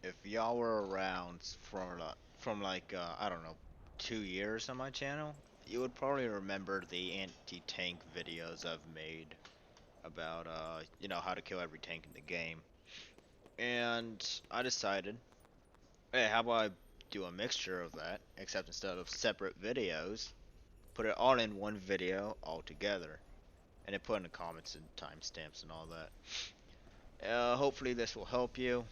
if y'all were around from like I don't know, 2 years on my channel, you would probably remember the anti-tank videos I've made about how to kill every tank in the game. And I decided, hey, how about I do a mixture of that, except instead of separate videos, put it all in one video all together, and then put in the comments and timestamps and all that. Hopefully this will help you.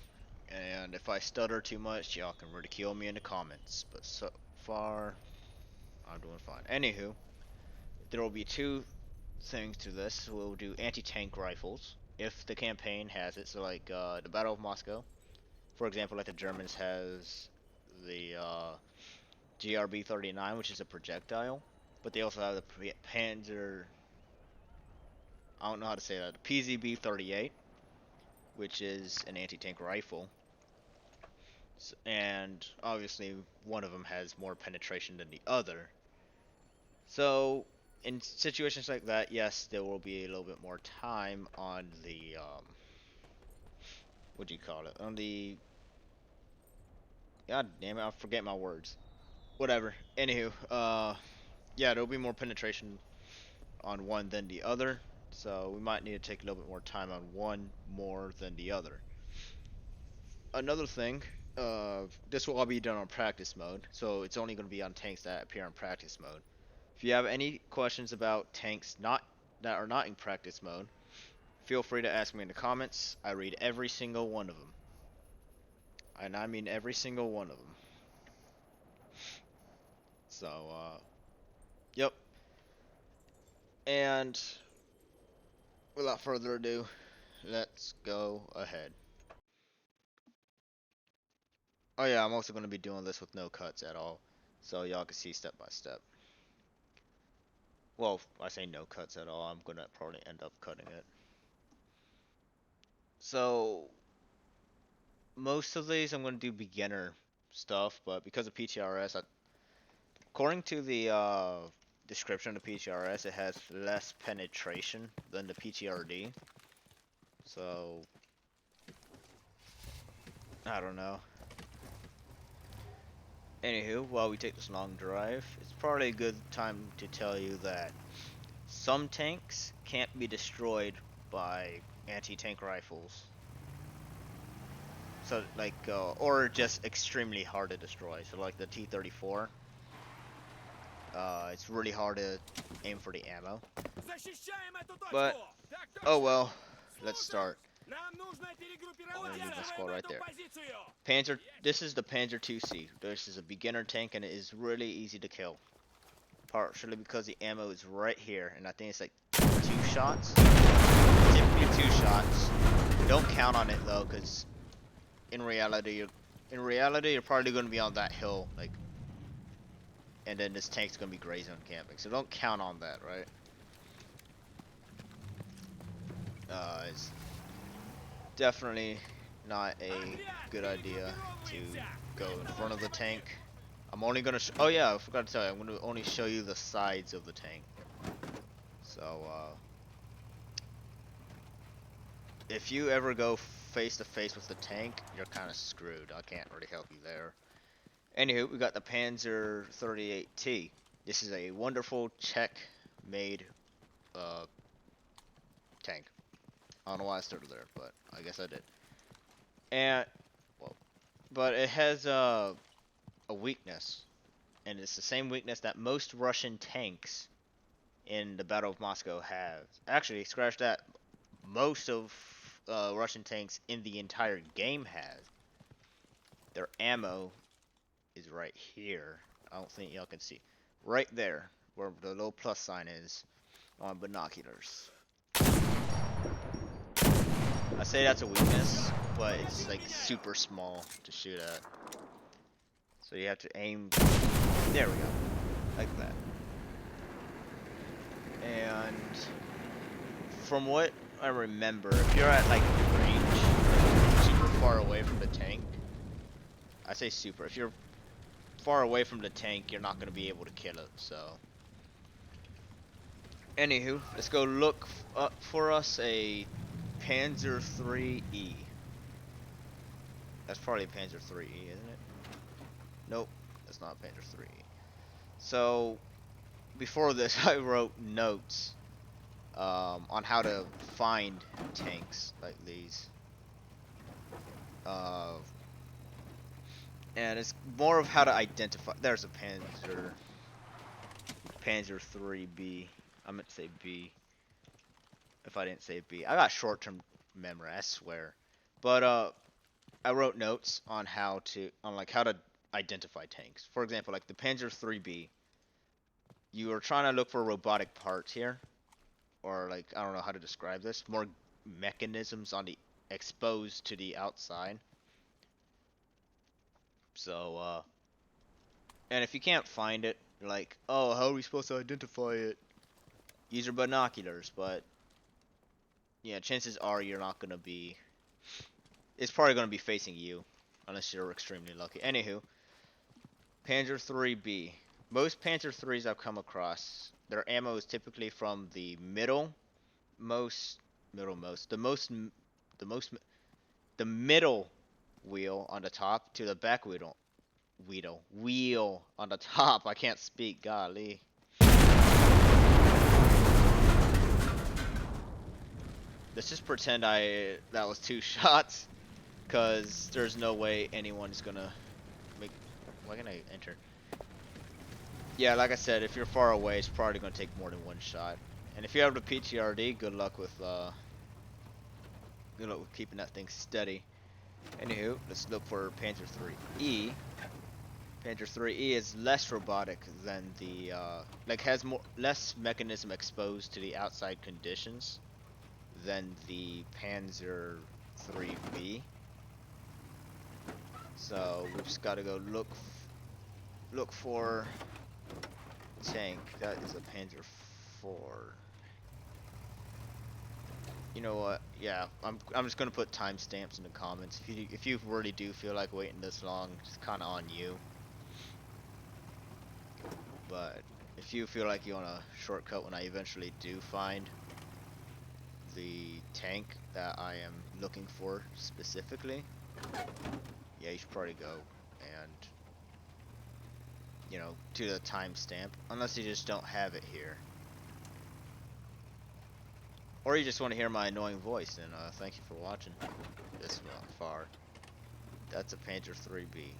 And if I stutter too much, y'all can ridicule me in the comments. But so far, I'm doing fine. Anywho, there will be two things to this. We'll do anti-tank rifles if the campaign has it. So like the Battle of Moscow, for example, like the Germans has the GRB-39, which is a projectile, but they also have the Panzer. I don't know how to say that. The PZB-38, which is an anti-tank rifle. And obviously one of them has more penetration than the other. So in situations like that, yes, there will be a little bit more time on the what do you call it? On the God damn it, I forget my words. Whatever. Anywho, yeah, there'll be more penetration on one than the other. So we might need to take a little bit more time on one more than the other. Another thing, this will all be done on practice mode, so it's only going to be on tanks that appear in practice mode. If you have any questions about tanks not that are not in practice mode, feel free to ask me in the comments. I read every single one of them. And I mean every single one of them. So, yep. And without further ado, let's go ahead. Oh yeah, I'm also going to be doing this with no cuts at all, so y'all can see step by step. Well, I say no cuts at all, I'm going to probably end up cutting it. So, most of these I'm going to do beginner stuff, but because of PTRS, according to the description of PTRS, it has less penetration than the PTRD. So, I don't know. Anywho, while we take this long drive, it's probably a good time to tell you that some tanks can't be destroyed by anti-tank rifles. So, like, or just extremely hard to destroy. So, like the T-34, it's really hard to aim for the ammo. But, oh well, let's start. Squad right there. Panzer, this is the Panzer 2C. This is a beginner tank and it is really easy to kill. Partially because the ammo is right here, and I think it's like 2 shots. Typically 2 shots. Don't count on it though, because in reality you're probably going to be on that hill, like, and then this tank's going to be gray zone camping. So don't count on that, right? It's definitely not a good idea to go in front of the tank. I'm only gonna oh yeah, I forgot to tell you, I'm gonna only show you the sides of the tank. So if you ever go face to face with the tank, you're kind of screwed. I can't really help you there. Anywho, we got the Panzer 38T. This is a wonderful Czech-made tank. I don't know why I started there, but I guess I did. And well, but it has a weakness, and it's the same weakness that most Russian tanks in the Battle of Moscow have. Actually, scratch that. Most of Russian tanks in the entire game have. Their ammo is right here. I don't think y'all can see. Right there, where the little plus sign is on binoculars. I say that's a weakness, but it's like super small to shoot at. So you have to aim. There we go. Like that. And from what I remember, if you're at like range, super far away from the tank, I say super, if you're far away from the tank, you're not going to be able to kill it, so. Anywho, let's go look up for us a Panzer 3E. That's probably Panzer 3E, isn't it? Nope, that's not Panzer 3E. So before this, I wrote notes on how to find tanks like these. Uh, and it's more of how to identify. There's a Panzer 3B. I meant to say B. If I didn't say B, I got short-term memory. I swear. But I wrote notes on how to identify tanks. For example, like the Panzer 3B. You are trying to look for robotic parts here, or like I don't know how to describe this. More mechanisms on the exposed to the outside. So and if you can't find it, you're like, oh, how are we supposed to identify it? Use your binoculars, but yeah, chances are you're not gonna be. It's probably gonna be facing you, unless you're extremely lucky. Anywho, Panzer 3B. Most Panzer 3s I've come across, their ammo is typically from the most, the most, the middle wheel on the top to the back wheel on the top. I can't speak, golly. Let's just pretend that was 2 shots, cause there's no way anyone's gonna make. Why can I enter? Yeah, like I said, if you're far away, it's probably gonna take more than 1 shot. And if you have the PTRD, good luck with keeping that thing steady. Anywho, let's look for Panzer 3E. Panzer 3E is less robotic than the like has less mechanism exposed to the outside conditions than the Panzer 3B. So we just gotta go look for tank. That is a Panzer 4. You know what? Yeah, I'm just gonna put timestamps in the comments. If you really do feel like waiting this long, it's kind of on you. But if you feel like you want a shortcut when I eventually do find the tank that I am looking for specifically, yeah, you should probably go and to the timestamp, unless you just don't have it here. Or you just want to hear my annoying voice, then thank you for watching this far. That's a Panzer 3B.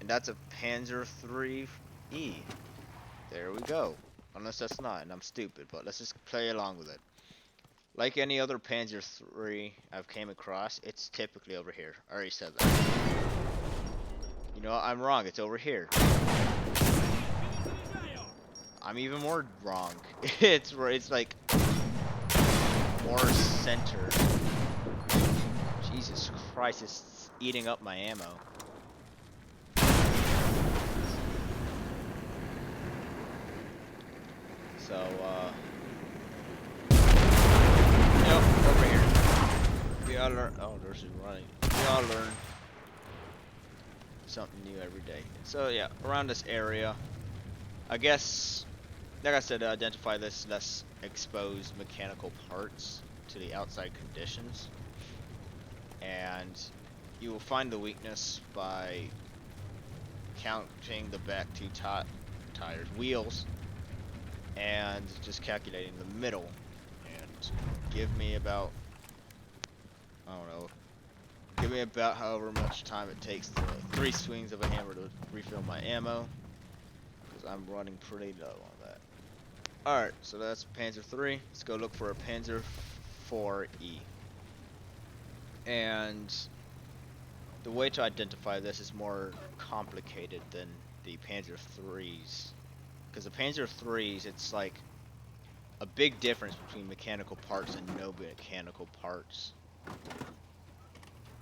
And that's a Panzer 3E. There we go. Unless that's not, and I'm stupid, but let's just play along with it. Like any other Panzer 3 I've came across, it's typically over here. I already said that. You know what? I'm wrong. It's over here. I'm even more wrong. It's like more center. Jesus Christ, it's eating up my ammo. So, yep, over here. We all learn. Oh, there's running. We all learn something new every day. So yeah, around this area, I guess, like I said, to identify this less exposed mechanical parts to the outside conditions, and you will find the weakness by counting the back 2 tires, wheels, and just calculating the middle, and give me about, I don't know, give me about however much time it takes to 3 swings of a hammer to refill my ammo, because I'm running pretty low on that. Alright, so that's Panzer 3. Let's go look for a Panzer 4E. And the way to identify this is more complicated than the Panzer 3s. Because the Panzer 3s, it's like a big difference between mechanical parts and no mechanical parts.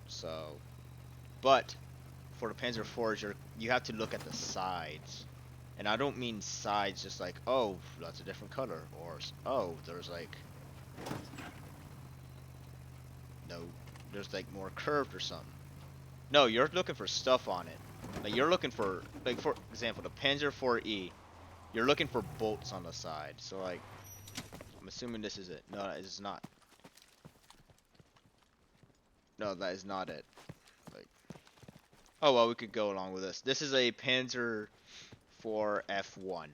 So, but for the Panzer 4s, you have to look at the sides. And I don't mean sides just like, oh, that's a different color, or oh, there's like, no, there's like more curved or something. No, you're looking for stuff on it. Like you're looking for, like for example, the Panzer 4E, you're looking for bolts on the side. So like, I'm assuming this is it. No, it is not. No, that is not it. Oh well, we could go along with this. This is a Panzer IV F1,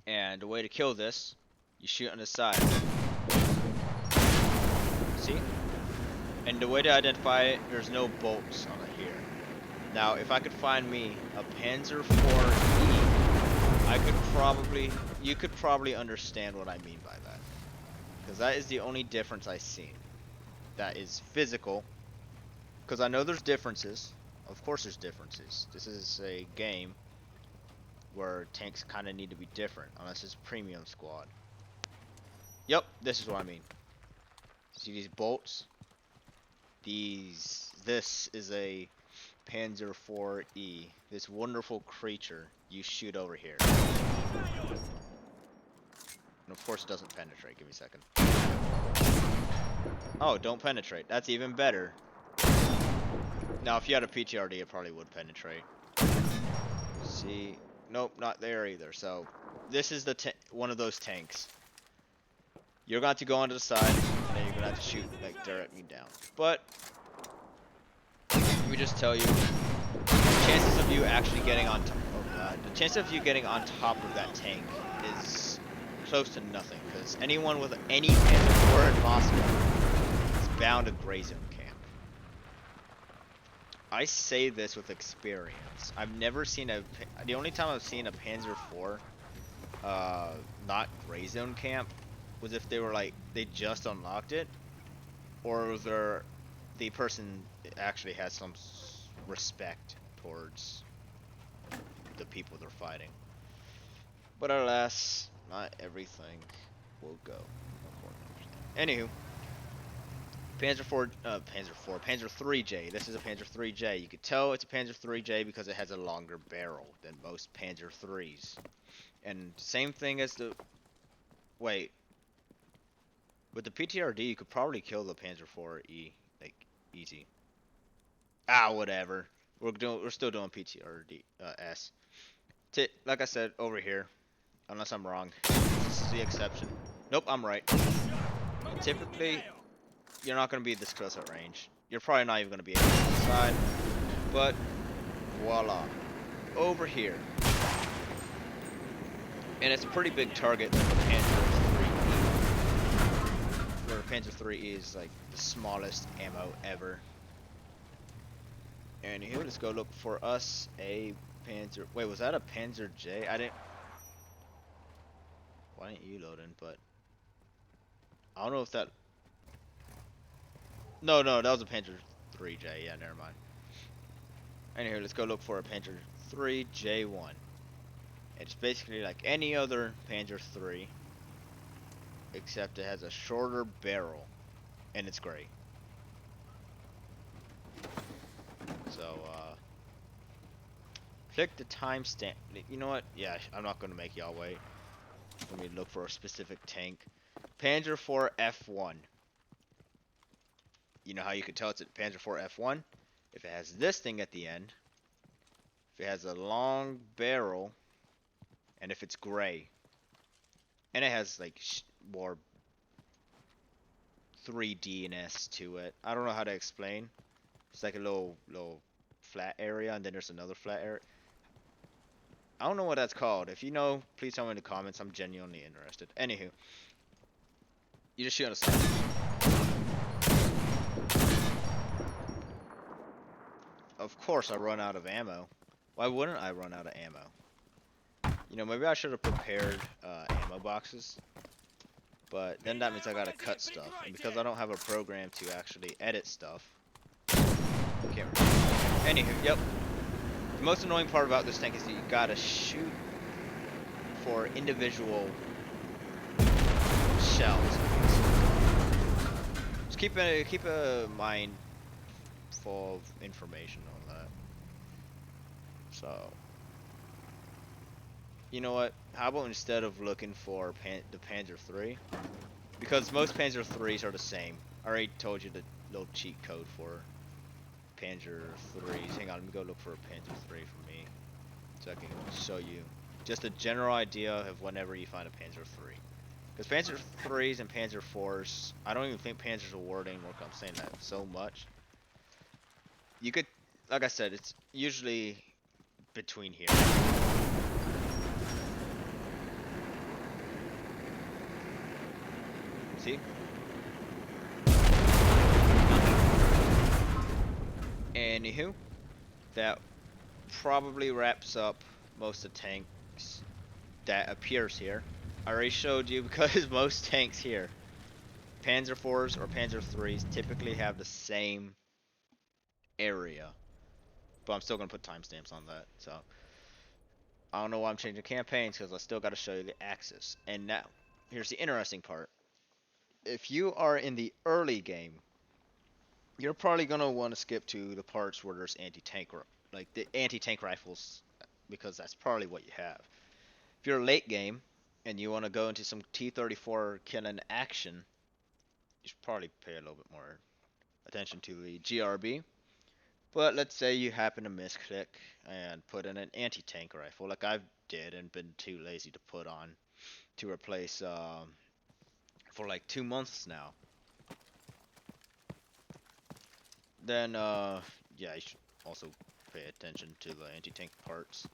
and the way to kill this, you shoot on the side. See? And the way to identify it, there's no bolts on it here. Now, if I could find me a Panzer IV-E, you could probably understand what I mean by that. Because that is the only difference I've seen. That is physical. Because I know there's differences. Of course there's differences. This is a game where tanks kind of need to be different, unless it's premium squad. Yep, this is what I mean. See these bolts? This is a Panzer IV-E. This wonderful creature you shoot over here. And of course it doesn't penetrate. Give me a second. Oh, don't penetrate. That's even better. Now, if you had a PTRD, it probably would penetrate. See? Nope, not there either. So, this is the one of those tanks. You're going to go onto the side, and then you're going to have to shoot like directly down. But let me just tell you, the chances of you actually getting on top. Oh god, the chance of you getting on top of that tank is close to nothing, because anyone with any Panzer IV possible is bound to gray zone camp. I say this with experience. I've never seen the only time I've seen a Panzer IV not gray zone camp was if they were like, they just unlocked it, or was there, the person actually has some respect towards the people they're fighting. But alas, not everything will go according to plan. Anywho, Panzer III-J. This is a Panzer III-J. You could tell it's a Panzer III-J because it has a longer barrel than most Panzer IIIs. And same thing as the... Wait. With the PTRD, you could probably kill the Panzer IV-E, like, easy. Ah, whatever. We're still doing PTRD, S. Like I said, over here. Unless I'm wrong. This is the exception. Nope, I'm right. Typically, you're not going to be this close at range. You're probably not even going to be able to get inside. But, voila. Over here. And it's a pretty big target like the Panzer III-E. Where the Panzer III-E is like the smallest ammo ever. And here, let's go look for us a Panzer... Wait, was that a Panzer J? I didn't... Why didn't you load in? But... I don't know if that... No, that was a Panzer III-J. Yeah, never mind. Anyway, let's go look for a Panzer III-J1. It's basically like any other Panzer III, except it has a shorter barrel, and it's gray. So, click the timestamp. You know what? Yeah, I'm not going to make y'all wait. Let me look for a specific tank. Panzer IV F1. You know how you can tell it's a Panzer IV F1? If it has this thing at the end, if it has a long barrel, and if it's gray. And it has like more 3D-ness to it. I don't know how to explain. It's like a little flat area, and then there's another flat area. I don't know what that's called. If you know, please tell me in the comments. I'm genuinely interested. Anywho, you just shoot on a side. Of course, I run out of ammo. Why wouldn't I run out of ammo? You know, maybe I should have prepared ammo boxes. But then that means I gotta cut stuff. And because I don't have a program to actually edit stuff. I can't remember. Anywho, yep. The most annoying part about this tank is that you gotta shoot for individual shells. Just keep a mind full of information on that. So, you know what? How about instead of looking for the Panzer III, because most Panzer IIIs are the same. I already told you the little cheat code for Panzer IIIs. Hang on, let me go look for a Panzer III for me, so I can show you just a general idea of whenever you find a Panzer III. Because Panzer IIIs and Panzer IVs, I don't even think Panzers are wording. Look, I'm saying that so much. You could, like I said, it's usually between here. See? Anywho, that probably wraps up most of the tanks that appears here. I already showed you because most tanks here, Panzer IVs or Panzer IIIs, typically have the same area. But I'm still going to put timestamps on that. So I don't know why I'm changing campaigns because I still got to show you the axis. And now, here's the interesting part. If you are in the early game, you're probably going to want to skip to the parts where there's anti-tank, like the anti-tank rifles, because that's probably what you have. If you're late game and you want to go into some T-34 killing action, you should probably pay a little bit more attention to the GRB. But let's say you happen to misclick and put in an anti-tank rifle, like I did and been too lazy to put on to replace for like 2 months now. Then yeah, you should also pay attention to the anti-tank parts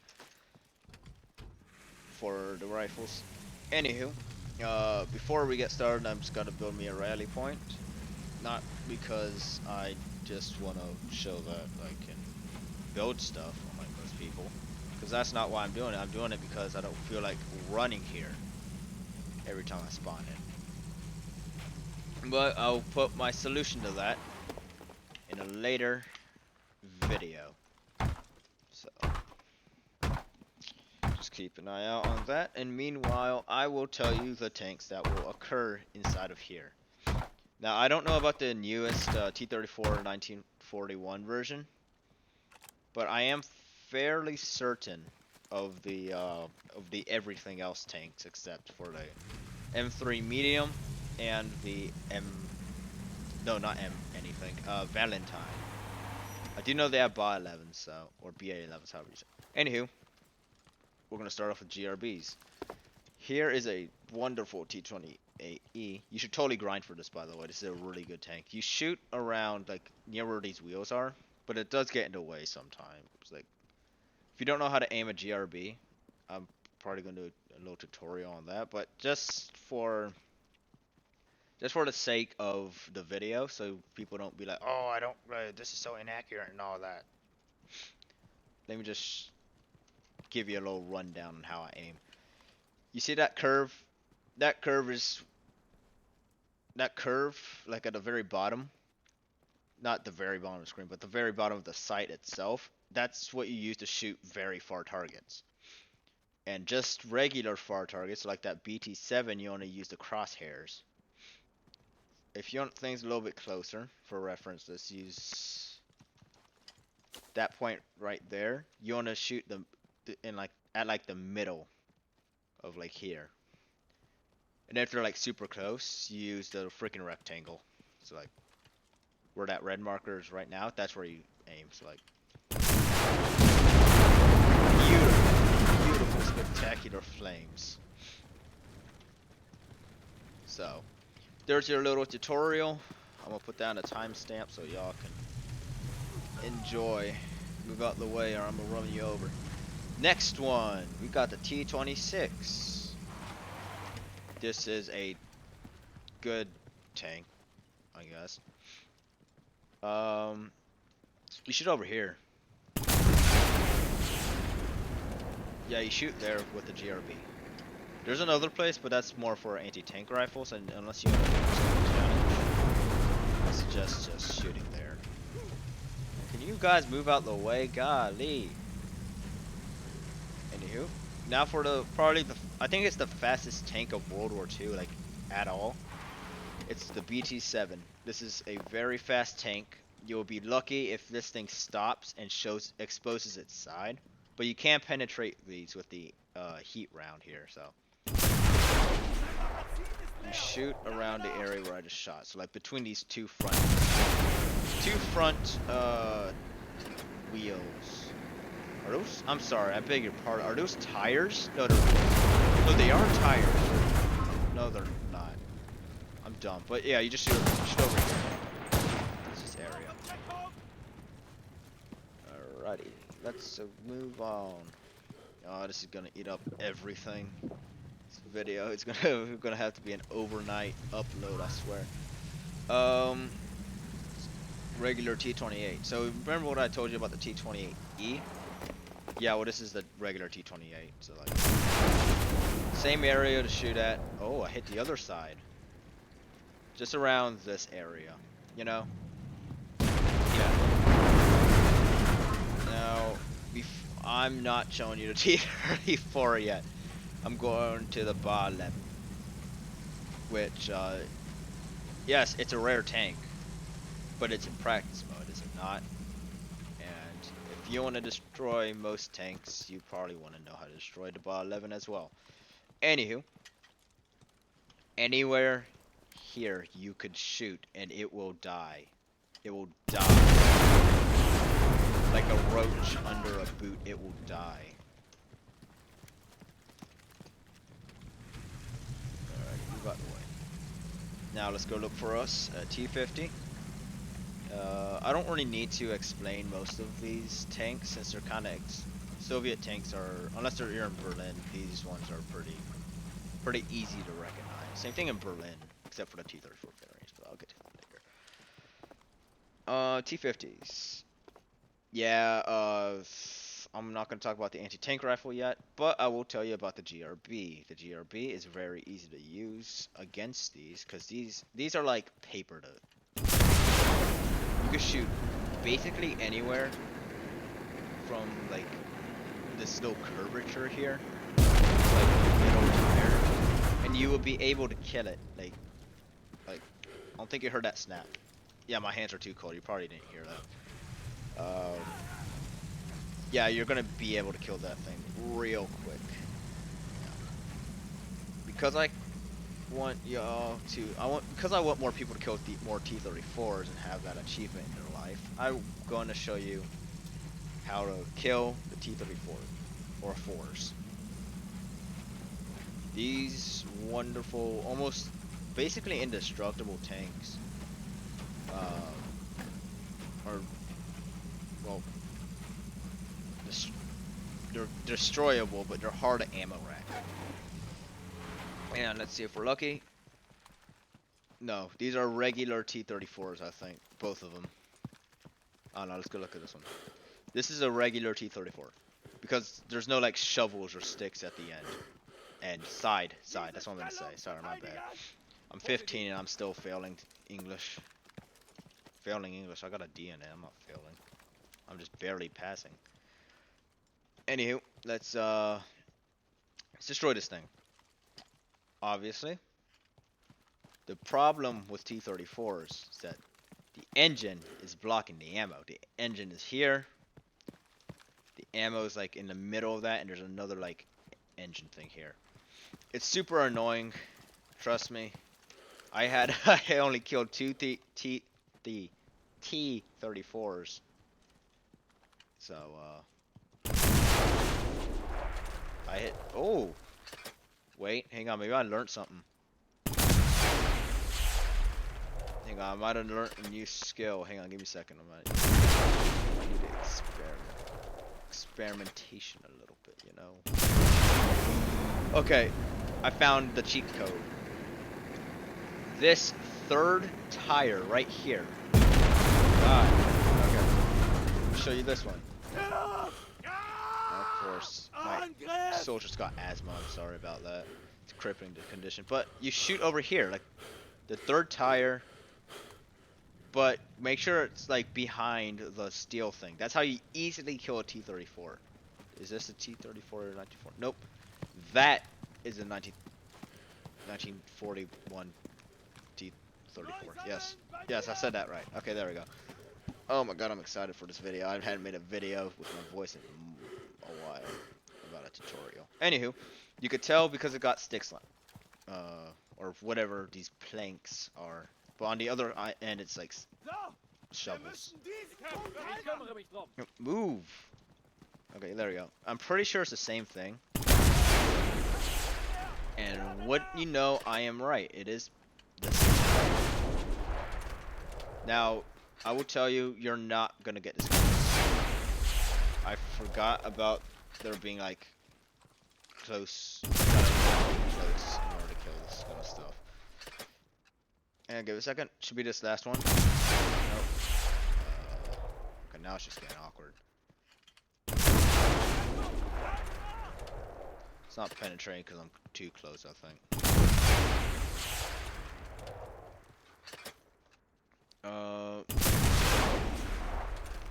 for the rifles. Anywho, before we get started, I'm just gonna build me a rally point. Not because I just want to show that I can build stuff, unlike most people. Because that's not why I'm doing it. I'm doing it because I don't feel like running here every time I spawn in. But I'll put my solution to that in a later video. So just keep an eye out on that. And meanwhile, I will tell you the tanks that will occur inside of here. Now, I don't know about the newest T-34 1941 version, but I am fairly certain of the everything else tanks except for the M3 medium and the not M anything, Valentine. I do know they have BA 11s, so, or BA 11s, however you say. Anywho, we're gonna start off with GRBs. Here is a wonderful T28E. You should totally grind for this, by the way. This is a really good tank. You shoot around, like, near where these wheels are, but it does get in the way sometimes. Like, if you don't know how to aim a GRB, I'm probably going to do a little tutorial on that, but just for the sake of the video, so people don't be like, oh, this is so inaccurate and all that. Let me just give you a little rundown on how I aim. You see that curve? That curve, like at the very bottom, not the very bottom of the screen, but the very bottom of the sight itself, that's what you use to shoot very far targets. And just regular far targets, like that BT-7, you only use the crosshairs. If you want things a little bit closer, for reference, let's use that point right there. You want to shoot them at like the middle of like here. And if they're like super close, you use the freaking rectangle. So like where that red marker is right now, that's where you aim. So like beautiful, spectacular flames. So there's your little tutorial. I'm gonna put down a timestamp so y'all can enjoy. Move out the way or I'm gonna run you over. Next one, we got the T-26. This is a good tank, I guess. You shoot over here. Yeah, you shoot there with the GRB. There's another place, but that's more for anti-tank rifles, and unless you want to do a challenge, I suggest just shooting there. Can you guys move out the way? Golly. Anywho, now for I think it's the fastest tank of World War II, like, at all. It's the BT-7. This is a very fast tank. You'll be lucky if this thing stops and exposes its side. But you can penetrate these with the heat round here, so. You shoot around the area where I just shot. So like between these two front wheels. Are those? I'm sorry, I beg your pardon. Are those tires? No, they're wheels. No, they are tires. No, they're not. I'm dumb. But yeah, you just shoot over here. This is area. Alrighty, let's move on. Oh, this is gonna eat up everything. This video, it's gonna have to be an overnight upload, I swear. Um, regular T28. So remember what I told you about the T28E? Yeah, well this is the regular T28. So like, same area to shoot at. Oh, I hit the other side. Just around this area, you know? Yeah. Now, I'm not showing you the T34 yet. I'm going to the bottom, which, yes, it's a rare tank, but it's in practice mode, is it not? And if you want to destroy most tanks, you probably want to know how to destroy the Ba 11 as well. Anywho, anywhere here you could shoot and it will die. It will die. Like a roach under a boot, it will die. Alright, move out the way. Now let's go look for us a T-50. I don't really need to explain most of these tanks since they're kind of Soviet tanks are, unless they're here in Berlin, these ones are pretty easy to recognize. Same thing in Berlin, except for the T-34 variants, but I'll get to that later. T-50s. Yeah, I'm not going to talk about the anti-tank rifle yet, but I will tell you about the GRB. The GRB is very easy to use against these, because these are like paper to... You can shoot basically anywhere from like this little curvature here, like middle tire, and you will be able to kill it. Like I don't think you heard that snap. Yeah, my hands are too cold. You probably didn't hear that. Yeah, you're gonna be able to kill that thing real quick. Yeah. Because I want y'all to, because I want more people to kill more T-34s and have that achievement in their life. I'm going to show you how to kill the T-34 or 4s. These wonderful, almost basically indestructible tanks are, well, they're destroyable, but they're hard to ammo rack. And let's see if we're lucky. No, these are regular T-34s, I think. Both of them. Oh no, let's go look at this one. This is a regular T-34. Because there's no like shovels or sticks at the end. And side, that's what I'm gonna say. Sorry, my bad. I'm 15 and I'm still failing English. Failing English, I got a D in it, I'm not failing. I'm just barely passing. Anywho, let's destroy this thing. Obviously, the problem with T-34s is that the engine is blocking the ammo. The engine is here. The ammo is like in the middle of that, and there's another like engine thing here. It's super annoying. Trust me. I only killed two T-34s. So I hit. Oh. Wait, hang on, maybe I learned something. Hang on, I might have learned a new skill. Hang on, give me a second. I need to experimentation a little bit, you know. Okay, I found the cheat code. This third tire right here. Okay. I'll show you this one. Of course, my soldier's got asthma. I'm sorry about that. It's a crippling condition. But you shoot over here, like the third tire. But make sure it's like behind the steel thing. That's how you easily kill a T-34. Is this a T-34 or 1940? Nope. That is a 1941 T-34. Yes. Yes, I said that right. Okay, there we go. Oh my god, I'm excited for this video. I hadn't made a video with my voice in a while about a tutorial. Anywho, you could tell because it got sticks or whatever these planks are. But on the other end, it's like shovels. Move. Okay, there we go. I'm pretty sure it's the same thing. And what you know, I am right. It is the same thing. Now, I will tell you, you're not gonna get this close. I forgot about there being like close, close in order to kill this kind of stuff. And give it a second. Should be this last one. Nope. Okay, now it's just getting awkward. It's not penetrating because I'm too close, I think.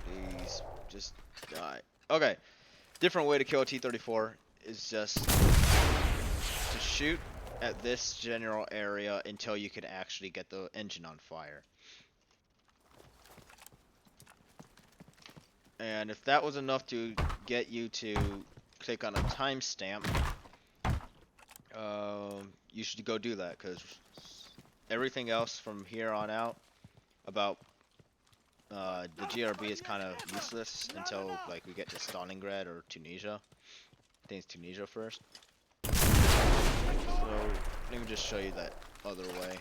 Please, just die. Okay, different way to kill a T-34 is just to shoot at this general area until you can actually get the engine on fire. And if that was enough to get you to click on a timestamp, you should go do that, because everything else from here on out about the GRB is kind of useless until like we get to Stalingrad or Tunisia. I think it's Tunisia first. So let me just show you that other way.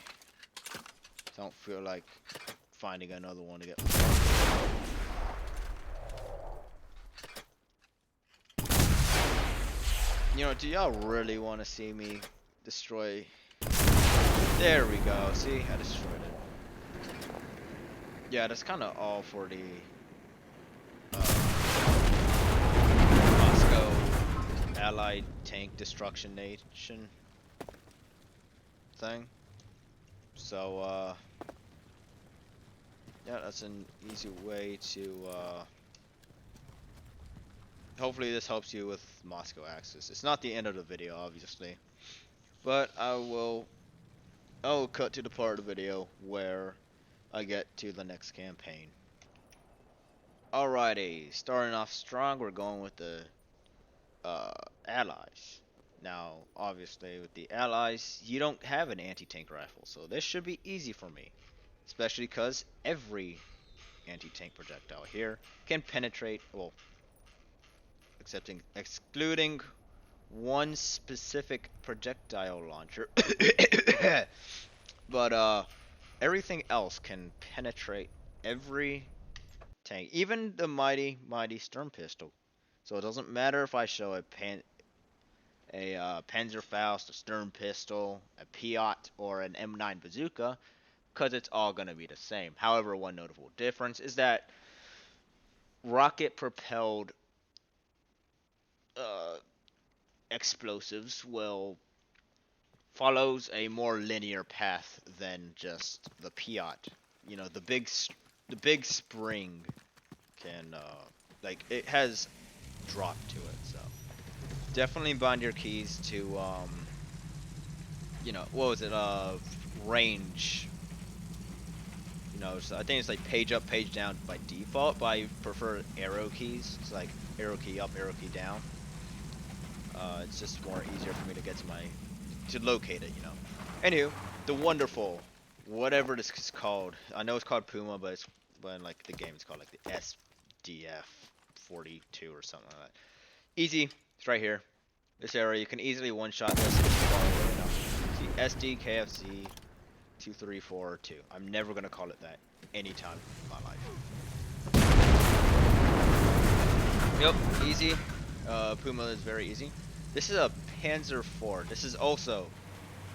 I don't feel like finding another one to get. You know, do y'all really want to see me destroy? There we go. See, I destroyed it. Yeah, that's kind of all for the Moscow Allied tank destruction nation thing. So, yeah, that's an easy way to, hopefully this helps you with Moscow Axis. It's not the end of the video, obviously, but I will cut to the part of the video where I get to the next campaign. Alrighty, starting off strong, we're going with the Allies. Now, obviously, with the Allies, you don't have an anti-tank rifle, so this should be easy for me. Especially because every anti-tank projectile here can penetrate, well, excluding one specific projectile launcher. But, everything else can penetrate every tank, even the mighty Sturm pistol. So it doesn't matter if I show a Panzerfaust, a Sturm pistol, a Piat, or an M9 bazooka, because it's all going to be the same. However, one notable difference is that rocket-propelled explosives follows a more linear path than just the Piat. You know, the big spring can like it has drop to it, so definitely bind your keys to you know, what was it, range. You know, so I think it's like page up, page down by default, but I prefer arrow keys. It's like arrow key up, arrow key down. It's just more easier for me to get to locate it, you know. Anywho, the wonderful, whatever this is called. I know it's called Puma, but in like the game it's called like the SDF 42 or something like that. Easy, it's right here. This area, you can easily one-shot this far away enough. See, SD, KFC, 2342. I'm never gonna call it that anytime in my life. Yep, easy. Puma is very easy. This is a Panzer IV. This is also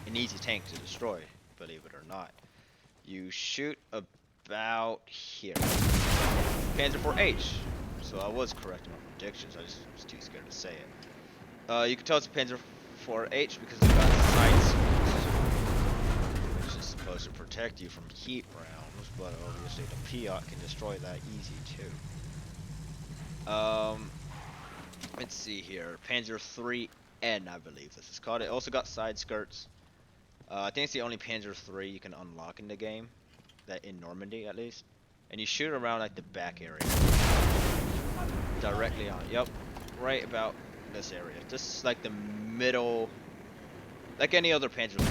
an easy tank to destroy, believe it or not. You shoot about here. Panzer IV-H. So I was correct in my predictions. I just was too scared to say it. You can tell it's a Panzer IV-H because it's got sights, which is supposed to protect you from heat rounds, but obviously the Piat can destroy that easy too. Let's see here. Panzer III-N, I believe this is called. It also got side skirts. I think it's the only Panzer III you can unlock in the game, that in Normandy at least. And you shoot around like the back area, directly on. Yep, right about this area. This is like the middle, like any other Panzer III.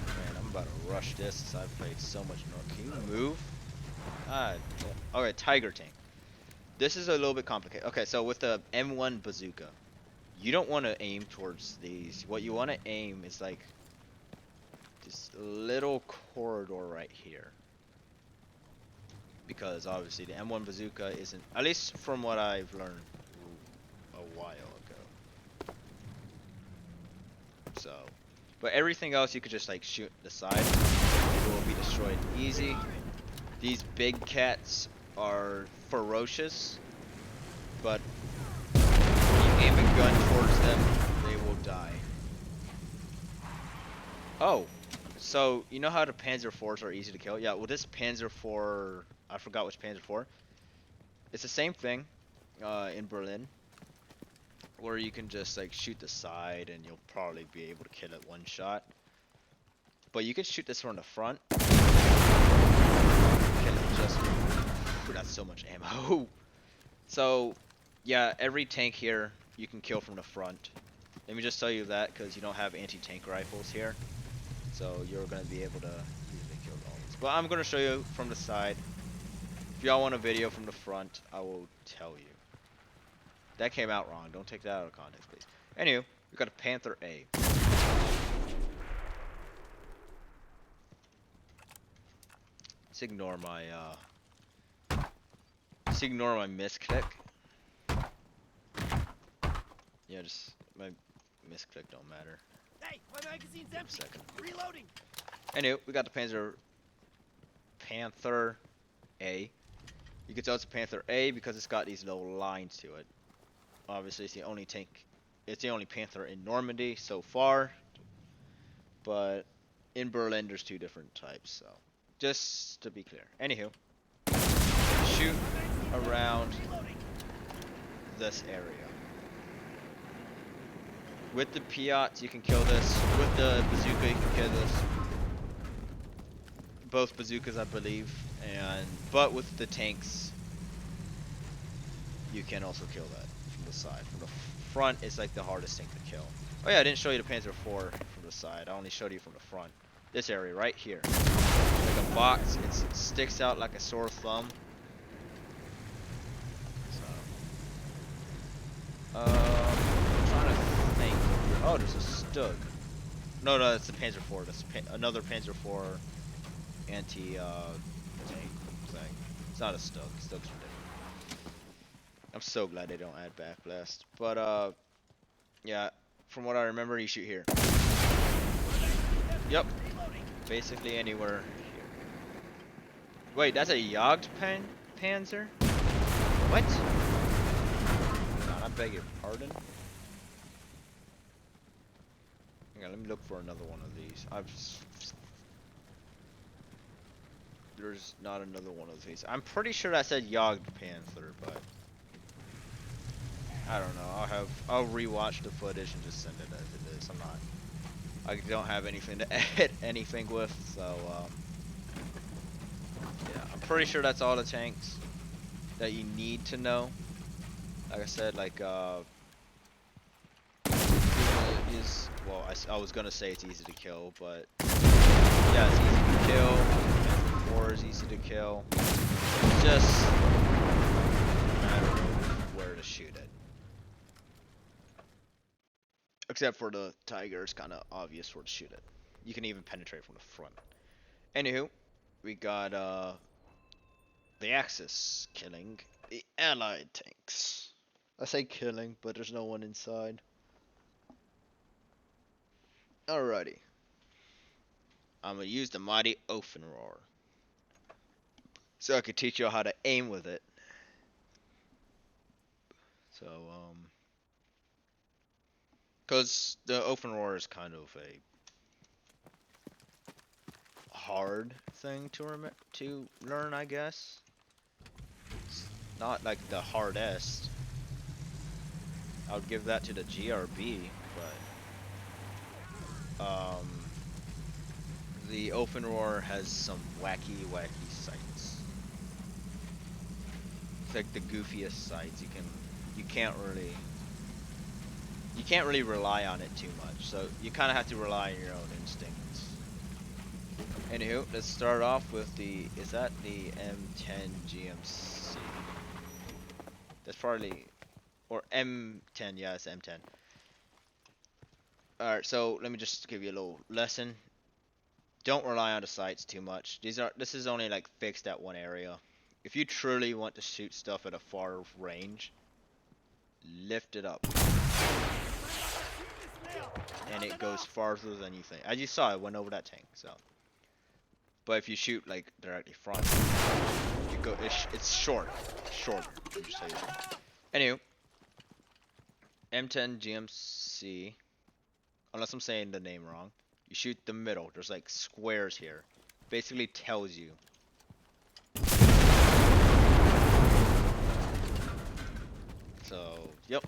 Man, I'm about to rush this since I've played so much North. Can you move? Okay, Tiger tank. This is a little bit complicated. Okay, so with the M1 bazooka, you don't want to aim towards these. What you want to aim is like this little corridor right here. because obviously the M1 bazooka isn't, at least from what I've learned a while ago. So, but everything else you could just like shoot the side. It will be destroyed easy. These big cats are ferocious, but when you aim a gun towards them, they will die. Oh, so you know how the Panzer IVs are easy to kill? Yeah, well this Panzer IV, I forgot which Panzer IV. It's the same thing in Berlin, where you can just like shoot the side and you'll probably be able to kill it one shot. But you can shoot this from the front. Kill it just. Ooh, that's so much ammo. So, yeah, every tank here you can kill from the front. Let me just tell you that because you don't have anti-tank rifles here. So you're going to be able to easily kill all these. But I'm going to show you from the side. If y'all want a video from the front, I will tell you. That came out wrong. Don't take that out of context, please. Anywho, we got a Panther A. Let's ignore my misclick. Yeah, just my misclick don't matter. Hey, my magazine's empty. Second. Reloading. Anyway, we got the Panther A. You can tell it's a Panther A because it's got these little lines to it. Obviously, it's the only tank. It's the only Panther in Normandy so far. But in Berlin, there's two different types. So, just to be clear. Anywho, shoot around this area. With the Piats, you can kill this. With the bazooka, you can kill this. Both bazookas, I believe. But with the tanks, you can also kill that from the side. From the front, it's like the hardest thing to kill. Oh yeah, I didn't show you the Panzer IV from the side. I only showed you from the front. This area right here. Like a box. It sticks out like a sore thumb. So, I'm trying to think. Oh, there's a Stug. No, it's the Panzer IV. That's another Panzer IV anti tank thing. It's not a Stug. Stug's ridiculous. I'm so glad they don't add backblast. But yeah, from what I remember, you shoot here. Yep. Basically anywhere here. Wait, that's a Panzer? What? God, I beg your pardon. Hang on, let me look for another one of these. There's not another one of these. I'm pretty sure that said Panther, but I don't know. I'll rewatch the footage and just send it as it is. I don't have anything to edit anything with, so yeah, I'm pretty sure that's all the tanks that you need to know. Like I said, like I was gonna say it's easy to kill, but yeah, it's easy to kill. Panther IV is easy to kill. It's just a matter of where to shoot it. Except for the Tiger, it's kind of obvious where to shoot it. You can even penetrate from the front. Anywho, we got the Axis killing the Allied tanks. I say killing, but there's no one inside. Alrighty. I'm gonna use the mighty Offenrohr, so I could teach you how to aim with it. So, cause the Offenrohr is kind of a hard thing to learn, I guess. It's not like the hardest. I would give that to the GRB, but the Offenrohr has some wacky sights. It's like the goofiest sights. You can't really rely on it too much. So you kind of have to rely on your own instincts. Anywho, let's start off with is that the M10 GMC? That's probably, or M10, yeah, it's M10. Alright, so let me just give you a little lesson. Don't rely on the sights too much. This is only like fixed at one area. if you truly want to shoot stuff at a far range, lift it up, and it goes farther than you think. As you saw, it went over that tank. So, but if you shoot like directly from, you go. It's shorter. Let me just tell you that. Anywho, M10 GMC. Unless I'm saying the name wrong, you shoot the middle. There's like squares here. Basically tells you. So, yep.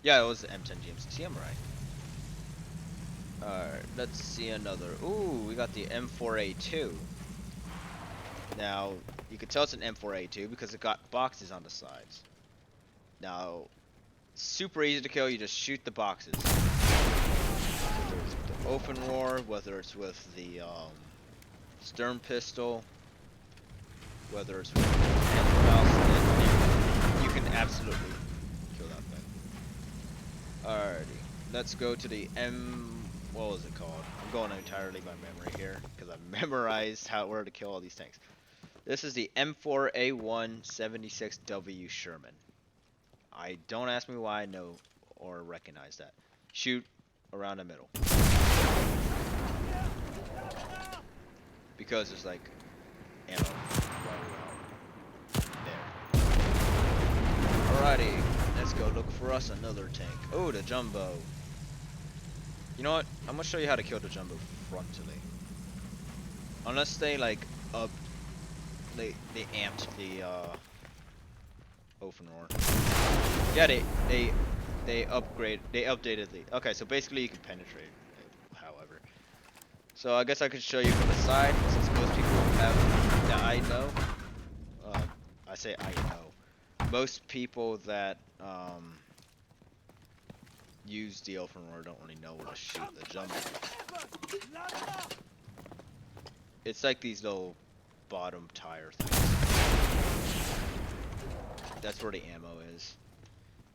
Yeah, it was the M10 GMC. See, I'm right. Alright, let's see another. Ooh, we got the M4A2. Now, you can tell it's an M4A2 because it got boxes on the sides. Now, super easy to kill. You just shoot the boxes. Whether it's with the open roar, whether it's with the stern pistol, whether it's with the handle, you can absolutely kill that thing. Alrighty, let's go to the what was it called? I'm going entirely by memory here because I've memorized where to kill all these tanks. This is the M4A1 76W Sherman. Don't ask me why I know or recognize that. Shoot around the middle. Because there's like ammo there. Alrighty, let's go look for us another tank. Oh, the jumbo. You know what? I'm gonna show you how to kill the jumbo frontally. Unless they like they amped the open roar. Yeah, they updated the. Okay, so basically you can penetrate. However, so I guess I could show you from the side since most people have that I know. I say I know. Most people that use the open roar don't really know where to shoot the jumbo. It's like these little bottom tire things. That's where the ammo is.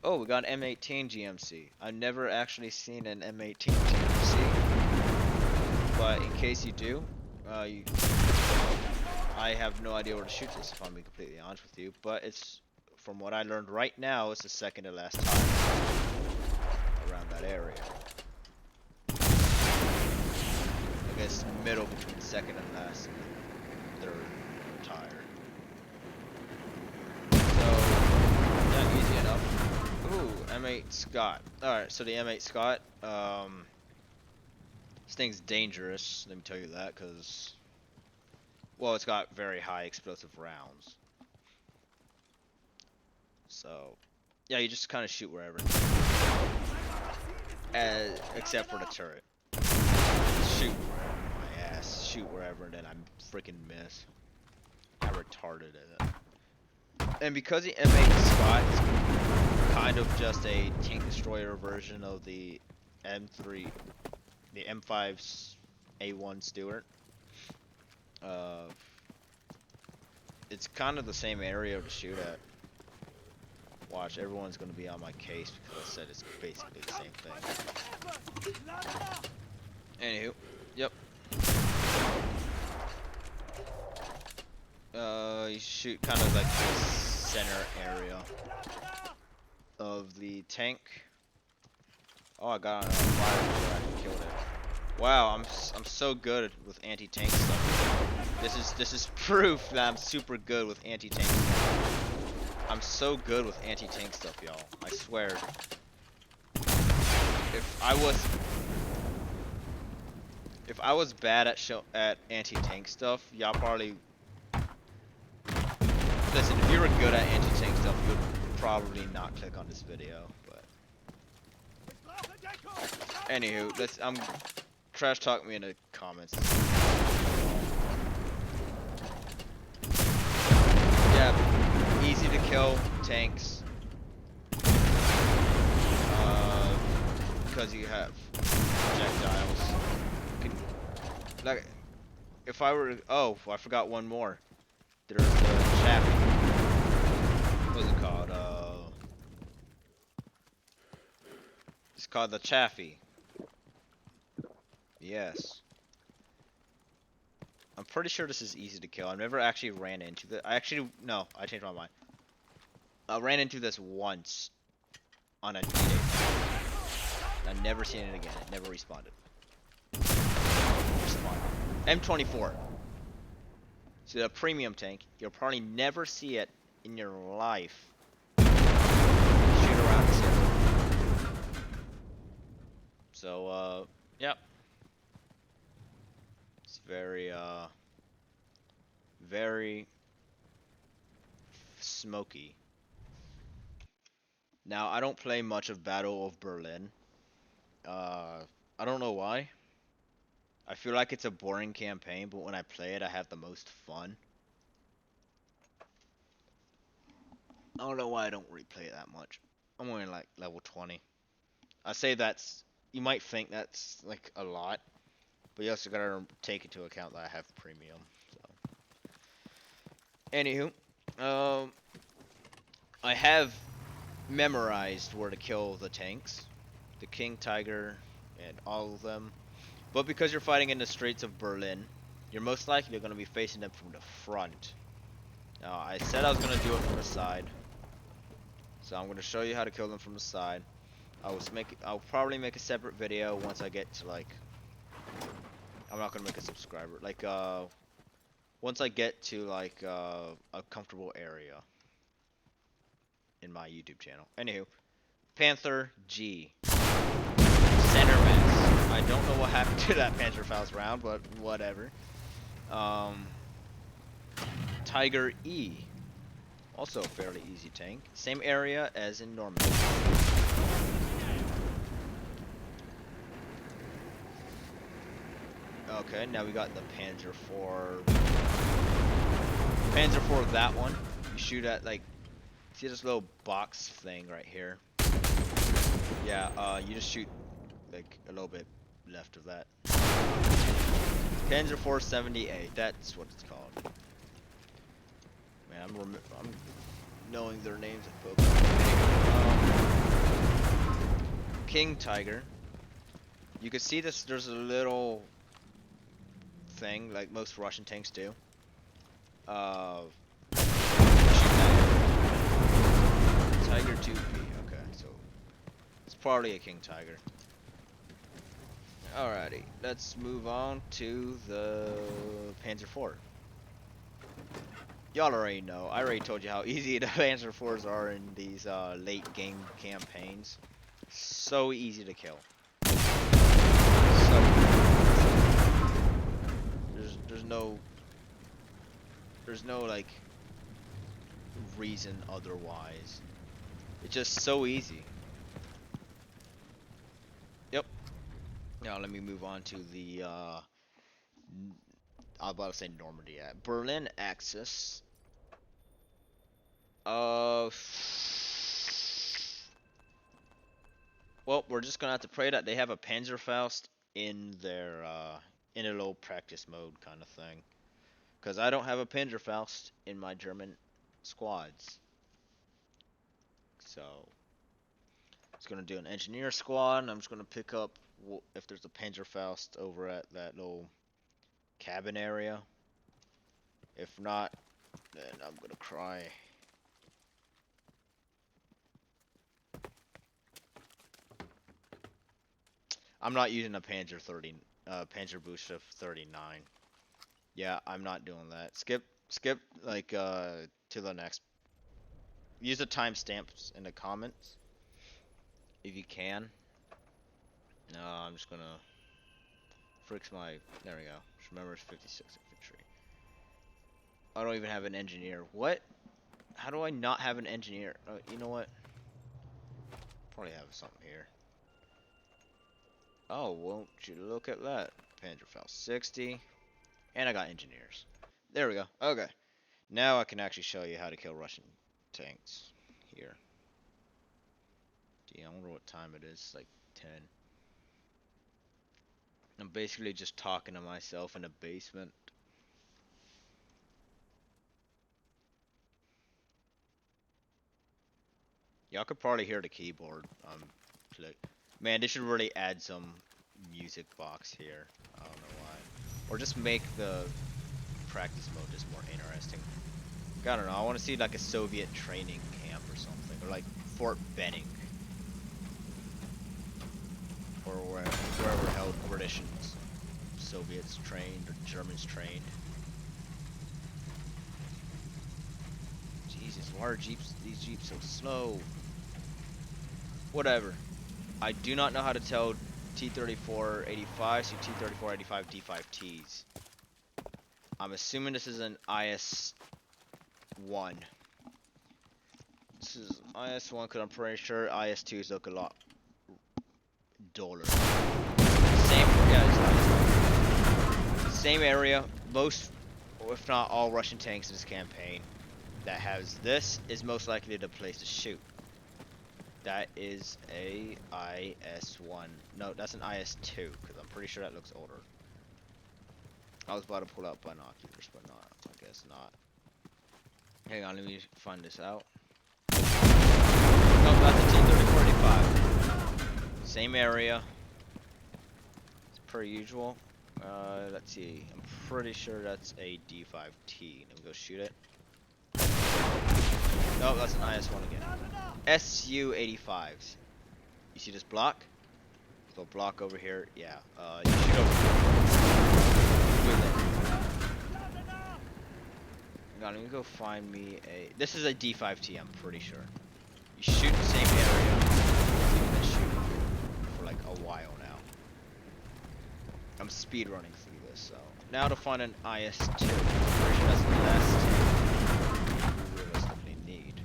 Oh, we got an M18 GMC. I've never actually seen an M18 GMC, but in case you do, I have no idea where to shoot this, if I'm being completely honest with you. But it's, from what I learned right now, it's the second to last tire around that area. I guess middle between second and last and third tire. So, yeah, easy enough. Ooh, M8 Scott. Alright, so the M8 Scott, this thing's dangerous, let me tell you that, because, well, it's got very high explosive rounds. So, yeah, you just kind of shoot wherever. Except for the turret. Shoot my ass, shoot wherever, and then I freaking miss. I retarded it. And because the M8 Scott is kind of just a tank destroyer version of the M3, the M5's A1 Stuart, it's kind of the same area to shoot at. Watch, everyone's going to be on my case because I said it's basically the same thing. Anywho, yep. You shoot kind of like the center area of the tank. Oh, I got on fire before I killed it. Wow, I'm so good with anti-tank stuff. This is proof that I'm super good with anti-tank stuff. I'm so good with anti-tank stuff, y'all. I swear. If I was bad at anti-tank stuff, y'all probably. Listen, if you were good at anti-tank stuff, you would probably not click on this video. But anywho, trash talk me in the comments. Yeah, easy to kill tanks. Because you have projectiles. Like, if I were, oh, I forgot one more. There's the chaffee. What's it called? It's called the chaffee. Yes. I'm pretty sure this is easy to kill. I've never actually ran into the. I actually no, I changed my mind. I ran into this once on a D-Day. I've never seen it again. It never responded. M24. So the premium tank, you'll probably never see it in your life. Shoot around the city. So, yep. It's very smoky. Now, I don't play much of Battle of Berlin. Uh, I don't know why. I feel like it's a boring campaign, but when I play it, I have the most fun. I don't know why I don't replay it that much. I'm only like level 20. I say that's, you might think that's like a lot, but you also gotta take into account that I have premium. So, anywho, um, I have memorized where to kill the tanks, the King Tiger, and all of them. But because you're fighting in the streets of Berlin, you're most likely gonna be facing them from the front. Now, I said I was gonna do it from the side, so I'm gonna show you how to kill them from the side. I'll probably make a separate video once I get to like, I'm not gonna make a subscriber, like once I get to like a comfortable area in my YouTube channel. Anywho, Panther G. Center mass. I don't know what happened to that Panzerfaust round, but whatever. Um, Tiger E. Also a fairly easy tank. Same area as in Normandy. Okay, now we got the Panzer IV. Panzer IV, that one. You shoot at like, see this little box thing right here? Yeah, you just shoot like a little bit left of that. Panzer 478, that's what it's called. Man, I'm knowing their names at both. King Tiger. You can see this. There's a little thing like most Russian tanks do. Shoot that. Tiger 2P. Okay, so it's probably a King Tiger. Alrighty, let's move on to the Panzer IV. Y'all already know. I already told you how easy the Panzer IVs are in these late game campaigns. So easy to kill. So there's no like reason otherwise. It's just so easy. Yep. Now let me move on to the I was about to say Normandy at Berlin Axis. Well, we're just gonna have to pray that they have a Panzerfaust in their in a little practice mode kind of thing. Cause I don't have a Panzerfaust in my German squads. So it's gonna do an engineer squad, and I'm just gonna pick up if there's a Panzerfaust over at that little cabin area. If not, then I'm gonna cry. I'm not using a Panzer of 39. Yeah, I'm not doing that. Skip like to the next. Use the timestamps in the comments if you can. No, I'm just gonna fix my. There we go. Just remember it's 56 infantry. I don't even have an engineer. What? How do I not have an engineer? You know what? Probably have something here. Oh, won't you look at that? Panzerfaust 60. And I got engineers. There we go. Okay. Now I can actually show you how to kill Russian tanks. Here. Gee, I wonder what time it is. Like 10. I'm basically just talking to myself in a basement. Y'all could probably hear the keyboard. Click. Man, they should really add some music box here. I don't know why. Or just make the practice mode is more interesting. I don't know. I want to see like a Soviet training camp or something, or like Fort Benning, or wherever held British and Soviets trained or Germans trained. Jesus, why are these jeeps so slow? Whatever. I do not know how to tell T-3485s to T-3485 D5Ts. I'm assuming this is an IS-1. This is IS-1 because I'm pretty sure IS-2s look a lot duller. Same, yeah, it's same area. Most, if not all, Russian tanks in this campaign that has this is most likely the place to shoot. That is a IS-1. No, that's an IS-2 because I'm pretty sure that looks older. I was about to pull out binoculars, but not. I guess not. Hang on, let me find this out. No, that's a T-3485. Same area. It's per usual. Let's see. I'm pretty sure that's a D5T. Let me go shoot it. No, that's an IS-1 again. Su-85s. You see this block? So block over here. Yeah. You shoot over here. With it. Hang on, let me go find me a. This is a D5T. I'm pretty sure. You shoot the same area. You've been shooting for like a while now. I'm speed running through this. So now to find an IS-2. I'm pretty sure that's the last thing we realistically need.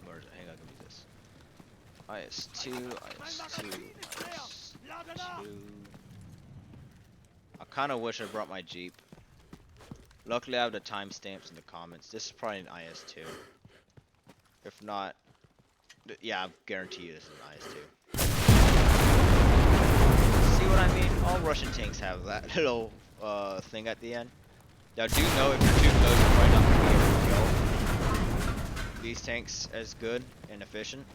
Where is it? Hang on, give me this. IS-2, IS-2, IS-2. I kind of wish I brought my Jeep. Luckily, I have the timestamps in the comments. This is probably an IS-2. If not, yeah, I guarantee you this is an IS-2. See what I mean? All Russian tanks have that little thing at the end. Now, do know if you're too close, you're probably not going to be able to kill these tanks as good and efficient.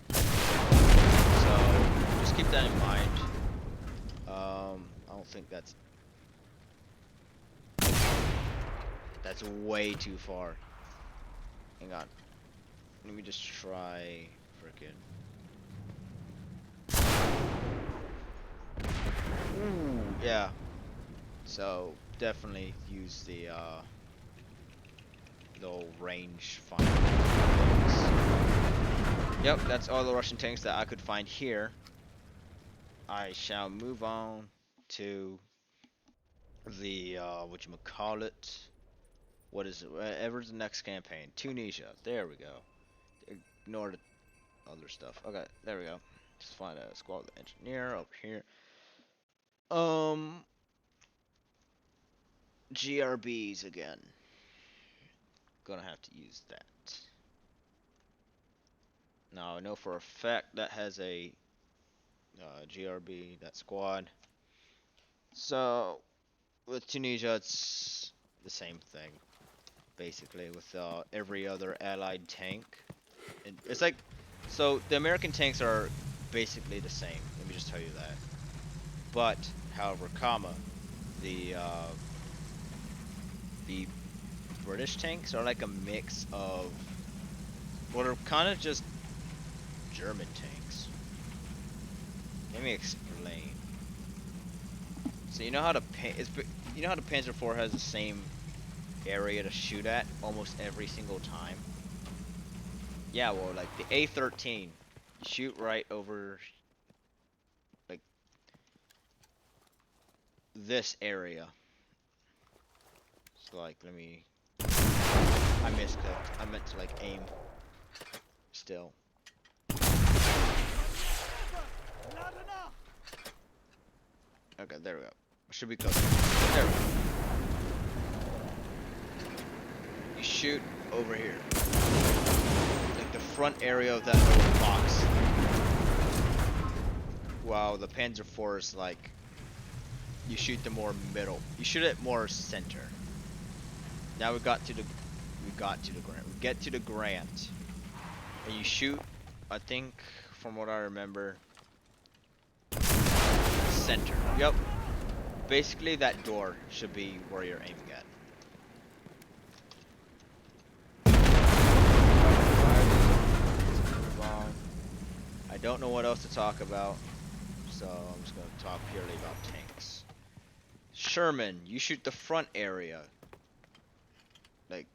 So, just keep that in mind. I don't think that's way too far. Hang on. Let me just try frickin'. Ooh, yeah. So definitely use the old range finder things. Yep, that's all the Russian tanks that I could find here. I shall move on to the whatchamacallit. What is it? Whatever's the next campaign. Tunisia. There we go. Ignore the other stuff. Okay, there we go. Just find a squad engineer up here. GRBs again. Gonna have to use that. Now I know for a fact that has a GRB, that squad. So with Tunisia, it's the same thing, basically, with every other allied tank. And it's like, so the American tanks are basically the same. Let me just tell you that. But, however, the British tanks are like a mix of what are kind of just German tanks. Let me explain. So you know how the Panzer IV has the same area to shoot at almost every single time? Yeah, well, like the A13, you shoot right over like this area. So like, I misclicked. I meant to like aim still. Okay, there we go. Should be close. There we go. You shoot over here. Like the front area of that little box. While the Panzer IV is like, you shoot the more middle. You shoot it more center. Now we get to the Grant. And you shoot, I think, from what I remember, center. Yep. Basically, that door should be where you're aiming at. I don't know what else to talk about, so I'm just gonna talk purely about tanks. Sherman, you shoot the front area. Like,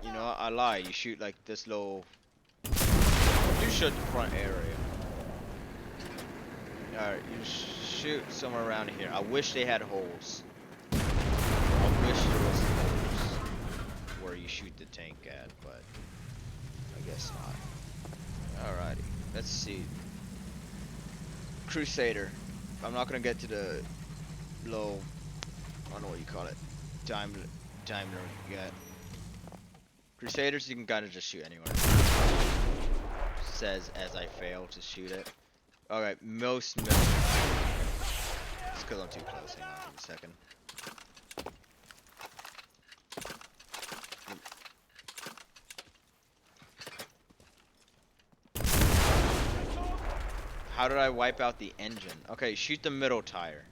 you know, I lied. You shoot like this little. You shoot the front area. Alright, you shoot somewhere around here. I wish they had holes. I wish there was holes where you shoot the tank at, but I guess not. Alrighty, let's see. Crusader. I'm not gonna get to the low. I don't know what you call it. Daimler yet. Crusaders, you can kind of just shoot anywhere. Says as I fail to shoot it. Alright, most middle. It's because I'm too close. Hang on for a second. How did I wipe out the engine? Okay, shoot the middle tire.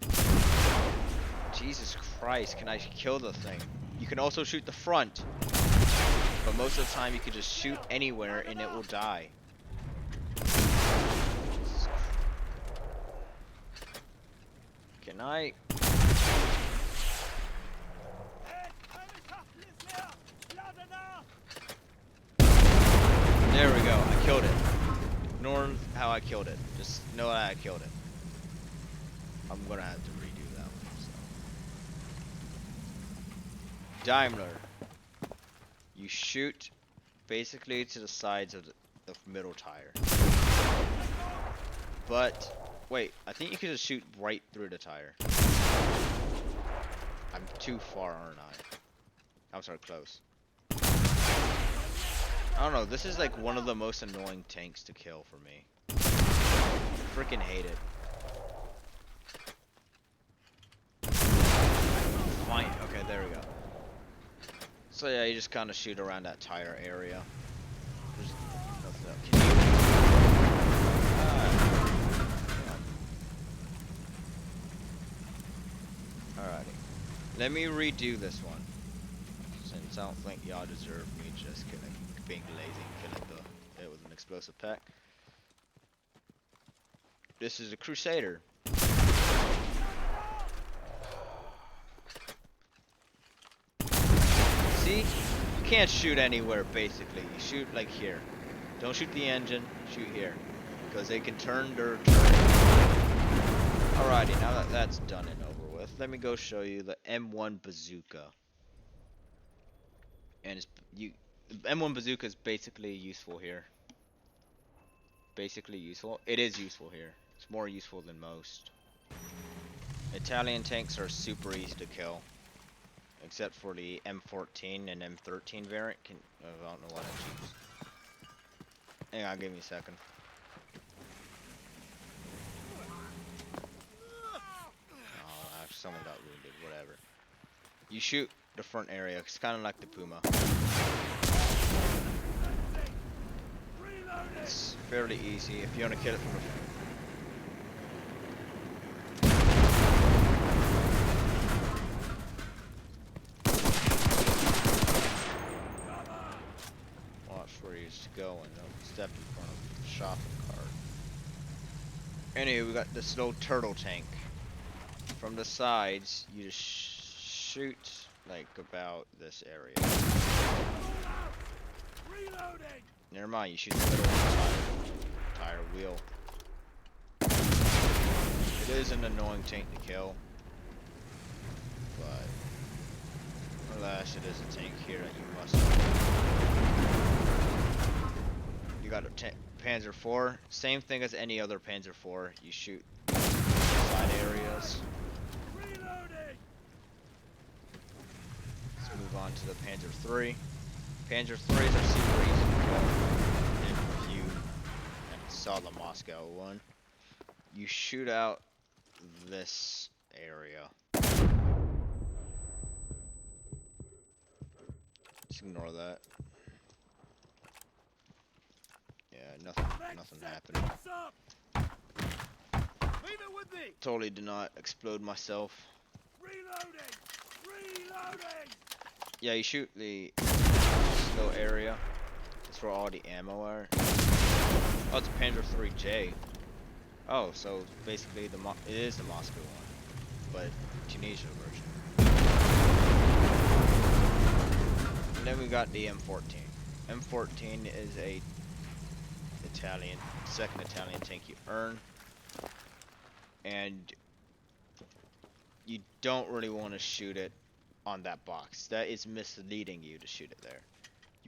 Jesus Christ, can I kill the thing? You can also shoot the front. But most of the time you can just shoot anywhere and it will die. Can I? There we go, I killed it. Ignore how I killed it. Just know that I killed it. I'm gonna have to redo that one. So. Daimler. You shoot basically to the sides of the middle tire. But, wait, I think you can just shoot right through the tire. I'm too far, aren't I? I'm sorry, close. I don't know, this is like one of the most annoying tanks to kill for me. I freaking hate it. Fine, okay, there we go. So yeah, you just kind of shoot around that tire area. There's nothing else. Can you? Alrighty. Let me redo this one. Since I don't think y'all deserve me just being lazy and killing it with an explosive pack. This is a Crusader. See? You can't shoot anywhere, basically. You shoot, like, here. Don't shoot the engine, shoot here. Because they can turn their turret. Alrighty, now that that's done and over with, let me go show you the M1 bazooka. And the M1 bazooka is basically useful here. Basically useful. It is useful here. It's more useful than most. Italian tanks are super easy to kill. Except for the M14 and M13 variant. I don't know what I choose. Hang on, give me a second. Oh, someone got wounded, whatever. You shoot the front area, it's kind of like the Puma. It's fairly easy if you want to kill it from the front. Where he's going. Don't step in front of the shopping cart. Anyway, we got this little turtle tank. From the sides, you just shoot like about this area. Never mind, you shoot the middle of the tire wheel. It is an annoying tank to kill, but alas, it is a tank here that you must. You got a Panzer IV, same thing as any other Panzer IV. You shoot side areas. Let's move on to the Panzer III. Panzer IIIs are super easy to kill. If you saw the Moscow one, you shoot out this area. Just ignore that. Yeah, nothing happened. Leave it with me. Totally did not explode myself. Reloading. Reloading. Yeah, you shoot the snow area. That's where all the ammo are. Oh, it's a Panzer III J. Oh, so basically it is the Moscow one, but Tunisia version. And then we got the M14. M14 is a second Italian tank you earn, and you don't really want to shoot it on that box. That is misleading you to shoot it there.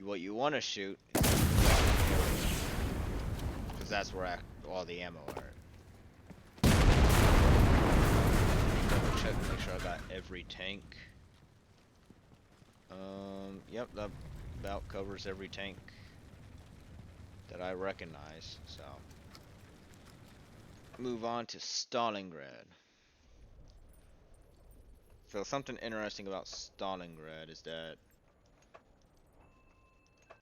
What you want to shoot is because that's where all the ammo are. Double check, make sure I got every tank. Yep, that about covers every tank that I recognize. So, move on to Stalingrad. So something interesting about Stalingrad is that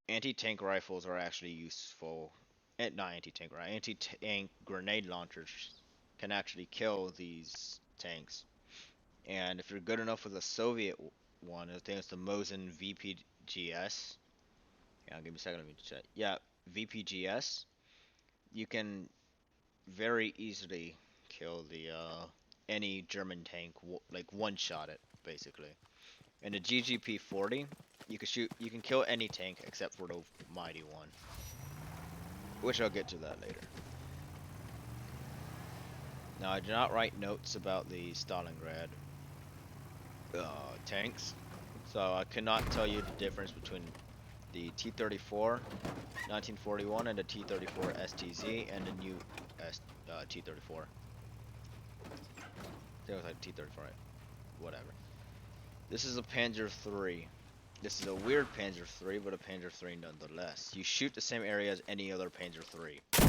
anti-tank rifles are actually useful. Not anti-tank, right? Anti-tank grenade launchers can actually kill these tanks. And if you're good enough with a Soviet one, I think it's the Mosin VPGS. Yeah, give me a second, let me check. Yeah, VPGS. You can very easily kill the any German tank, like one-shot it, basically. And the GGP-40, you can kill any tank except for the mighty one, which I'll get to that later. Now, I did not write notes about the Stalingrad tanks, so I cannot tell you the difference between the T-34 1941 and the T-34 STZ and the new T-34. I think it was like T-34, right? Whatever. This is a Panzer III. This is a weird Panzer III, but a Panzer III nonetheless. You shoot the same area as any other Panzer III. It's a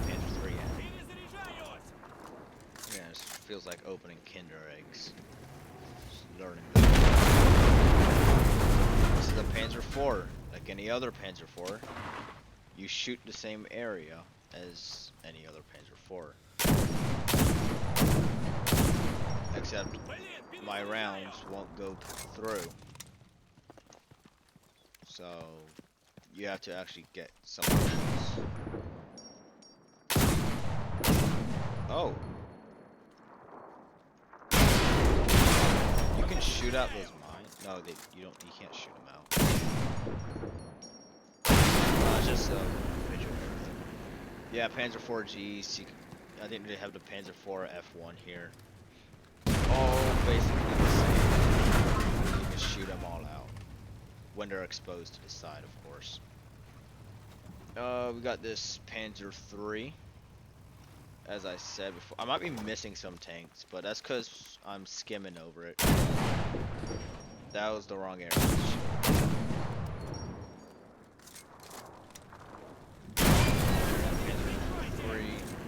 Panzer III, yeah, it feels like opening Kinder eggs. Just learning. This is a Panzer IV. Like any other Panzer IV, you shoot the same area as any other Panzer IV. Except my rounds won't go through. So you have to actually get something else. Oh. You can shoot out those mines. No, you can't shoot them out. Just visual everything. Yeah, Panzer IV Gs. I think they have the Panzer IV F1 here. All basically the same. You can shoot them all out when they're exposed to the side, of course. We got this Panzer III. As I said before, I might be missing some tanks, but that's because I'm skimming over it. That was the wrong area.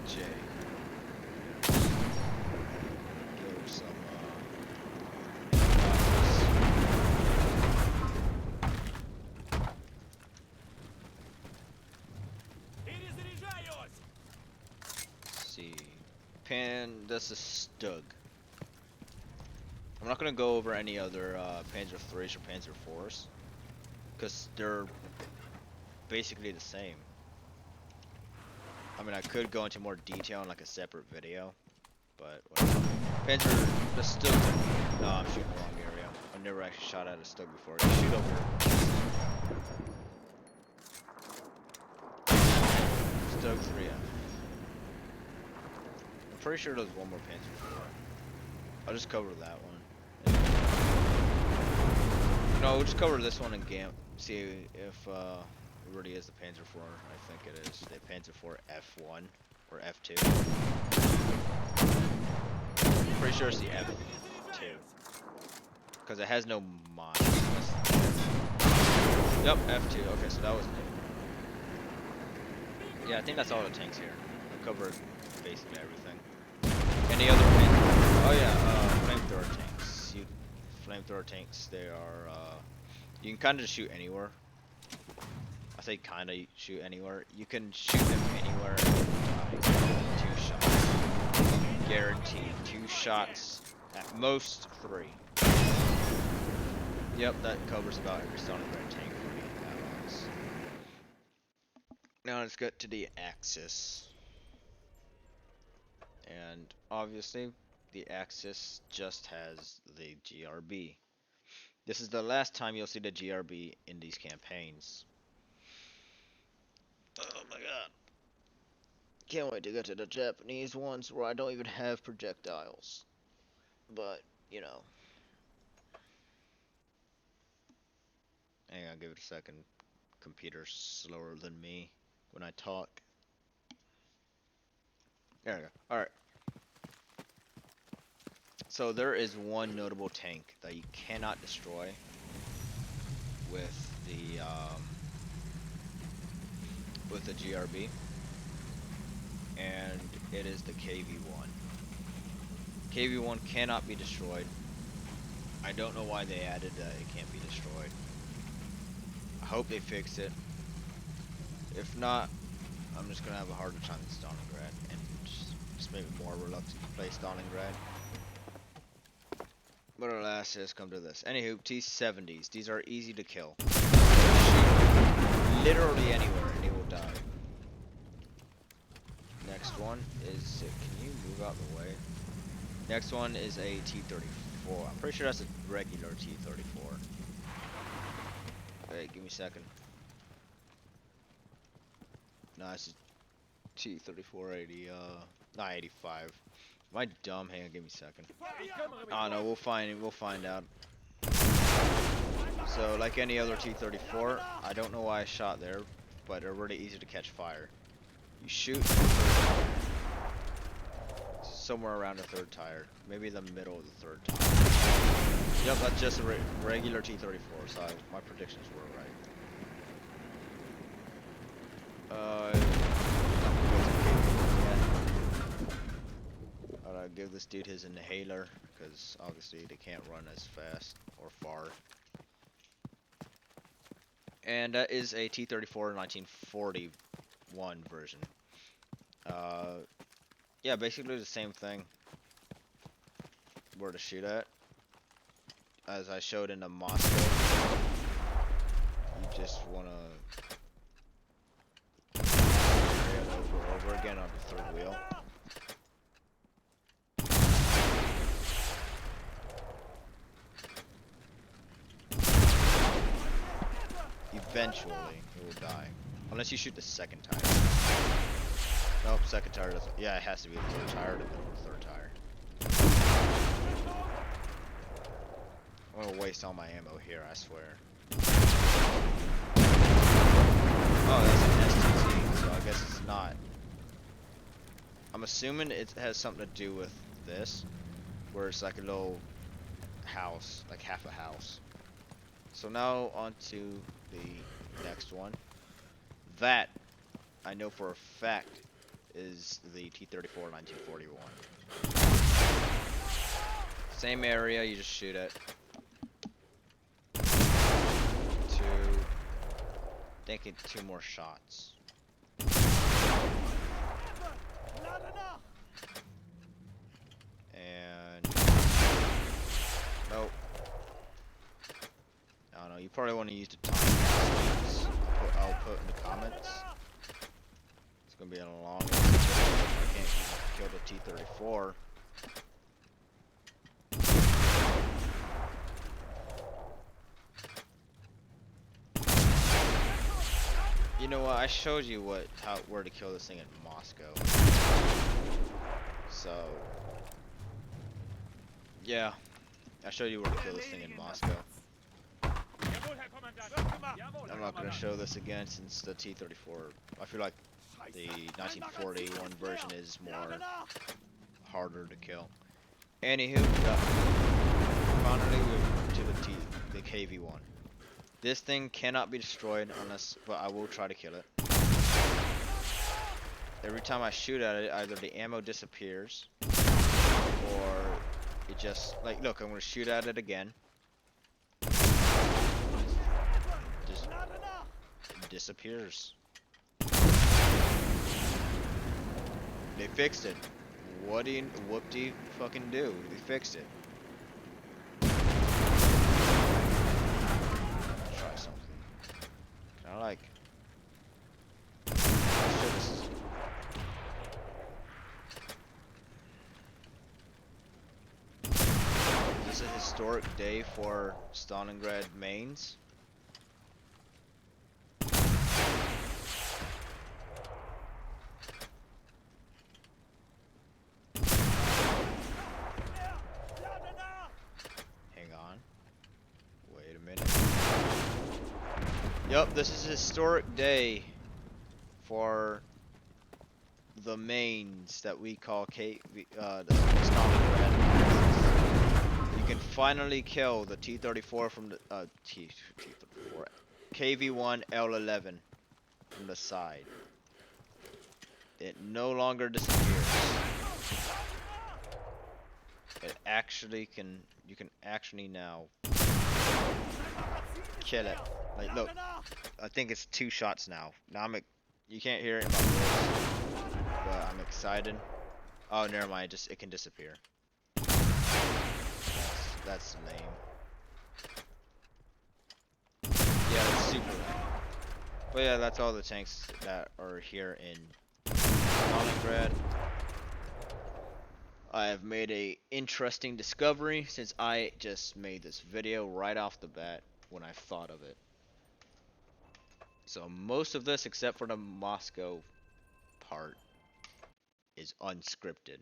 J. Give some see. This is Stug. I'm not gonna go over any other Panzer IIIs or Panzer IVs, because they're basically the same. I mean, I could go into more detail in like a separate video, but whatever. The Stug. No, I'm shooting the wrong area. I've never actually shot at a Stug before. You shoot over. Stug 3F. I'm pretty sure there's one more Panzer IV. I'll just cover that one. No, we'll just cover this one and see if it really is the Panzer IV. I think it is the Panzer IV F1 or F2. I'm pretty sure it's the F2 because it has no mines. Yep, F2. Okay, so that was new. Yeah, I think that's all the tanks here. I covered basically everything. Any other tanks? Oh yeah, flamethrower tanks. Flamethrower tanks, they are, you can kind of shoot anywhere. I say kind of shoot anywhere. You can shoot them anywhere anywhere, two shots. Guaranteed. Two shots, at most 3. Yep, that covers about every Stalingrad tank for the Allies. Now let's get to the Axis. And obviously, the Axis just has the GRB. This is the last time you'll see the GRB in these campaigns. Oh my god. Can't wait to get to the Japanese ones where I don't even have projectiles. But, you know. Hang on, give it a second. Computer's slower than me when I talk. There we go. Alright. So there is one notable tank that you cannot destroy with the GRB, and it is the KV-1. KV-1 cannot be destroyed. I don't know why they added that it can't be destroyed. I hope they fix it. If not, I'm just gonna have a harder time with Stalingrad, and just maybe more reluctant to play Stalingrad. But alas, it has come to this. Anywho, T-70s. These are easy to kill. Literally anywhere, and they will die. Next one is... Can you move out the way? Next one is a T-34. I'm pretty sure that's a regular T-34. Wait, give me a second. No, it's a T-34-80, not 85. Am I dumb? Hang on, give me a second. Oh no, we'll find out. So, like any other T-34, I don't know why I shot there, but they're really easy to catch fire. You shoot somewhere around the 3rd tire, maybe the middle of the 3rd tire. Yep, that's just a regular T-34, so my predictions were right. I'll give this dude his inhaler, because obviously they can't run as fast or far. And that is a T-34 1941 version. Yeah, basically the same thing. Where to shoot at. As I showed in the Moscow. You just wanna over again on the 3rd wheel. Eventually, it will die. Unless you shoot the 2nd tire. Nope, 2nd tire doesn't. Yeah, it has to be the 3rd tire, the middle of the 3rd tire. I'm gonna waste all my ammo here, I swear. Oh, that's an STT, so I guess it's not. I'm assuming it has something to do with this, where it's like a little house, like half a house. So now on to the next one. That, I know for a fact, is the T-34 1941. Same area, you just shoot it. Thinking 2 more shots. And nope. I don't know. You probably want to use the time. I'll put in the comments. It's gonna be a long one. I can't kill the T-34. You know what? I showed you where to kill this thing in Moscow. So yeah, I showed you where to kill this thing in Moscow. I'm not gonna show this again since the T-34. I feel like the 1941 version is more harder to kill. Anywho, finally we're to the KV-1. This thing cannot be destroyed unless, but I will try to kill it. Every time I shoot at it, either the ammo disappears, or it just, like, look, I'm gonna shoot at it again. Just disappears. They fixed it. What do you, whoop do you fucking do? They fixed it. Try something. Can I like? Is this a historic day for Stalingrad mains? Hang on. Wait a minute. Yup, this is a historic day for the mains that we call the Stalingrad axis. You can finally kill the T-34 from the T-34 KV-1 L-11 from the side. It no longer disappears. It actually can. You can actually now kill it. Like, look. I think it's 2 shots now. Now you can't hear it in my voice, but I'm excited. Oh, never mind. It can disappear. That's lame. Yeah, it's super lame. But yeah, that's all the tanks that are here in Stalingrad. I have made a interesting discovery since I just made this video right off the bat when I thought of it. So most of this, except for the Moscow part, is unscripted.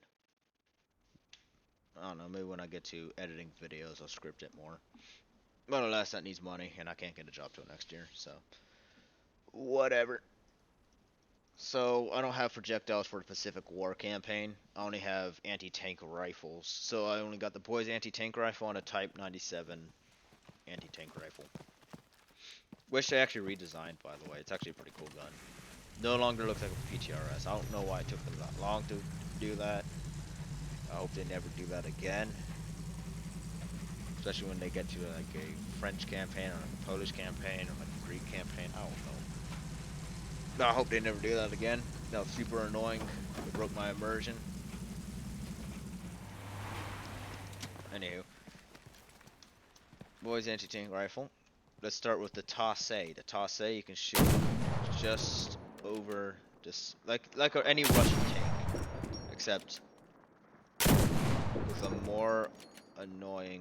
I don't know, maybe when I get to editing videos, I'll script it more. But alas, that needs money, and I can't get a job till next year, so whatever. So I don't have projectiles for the Pacific War campaign. I only have anti-tank rifles. So I only got the boys anti-tank rifle and a Type 97 anti-tank rifle. Which they actually redesigned, by the way. It's actually a pretty cool gun. No longer looks like a PTRS. I don't know why it took them that long to do that. I hope they never do that again. Especially when they get to like a French campaign or like a Polish campaign or like a Greek campaign. I don't know. No, I hope they never do that again. That was super annoying. It broke my immersion. Anywho. Boys anti-tank rifle. Let's start with the Tasse. The Tasse you can shoot just over this, like any Russian tank, except with a more annoying.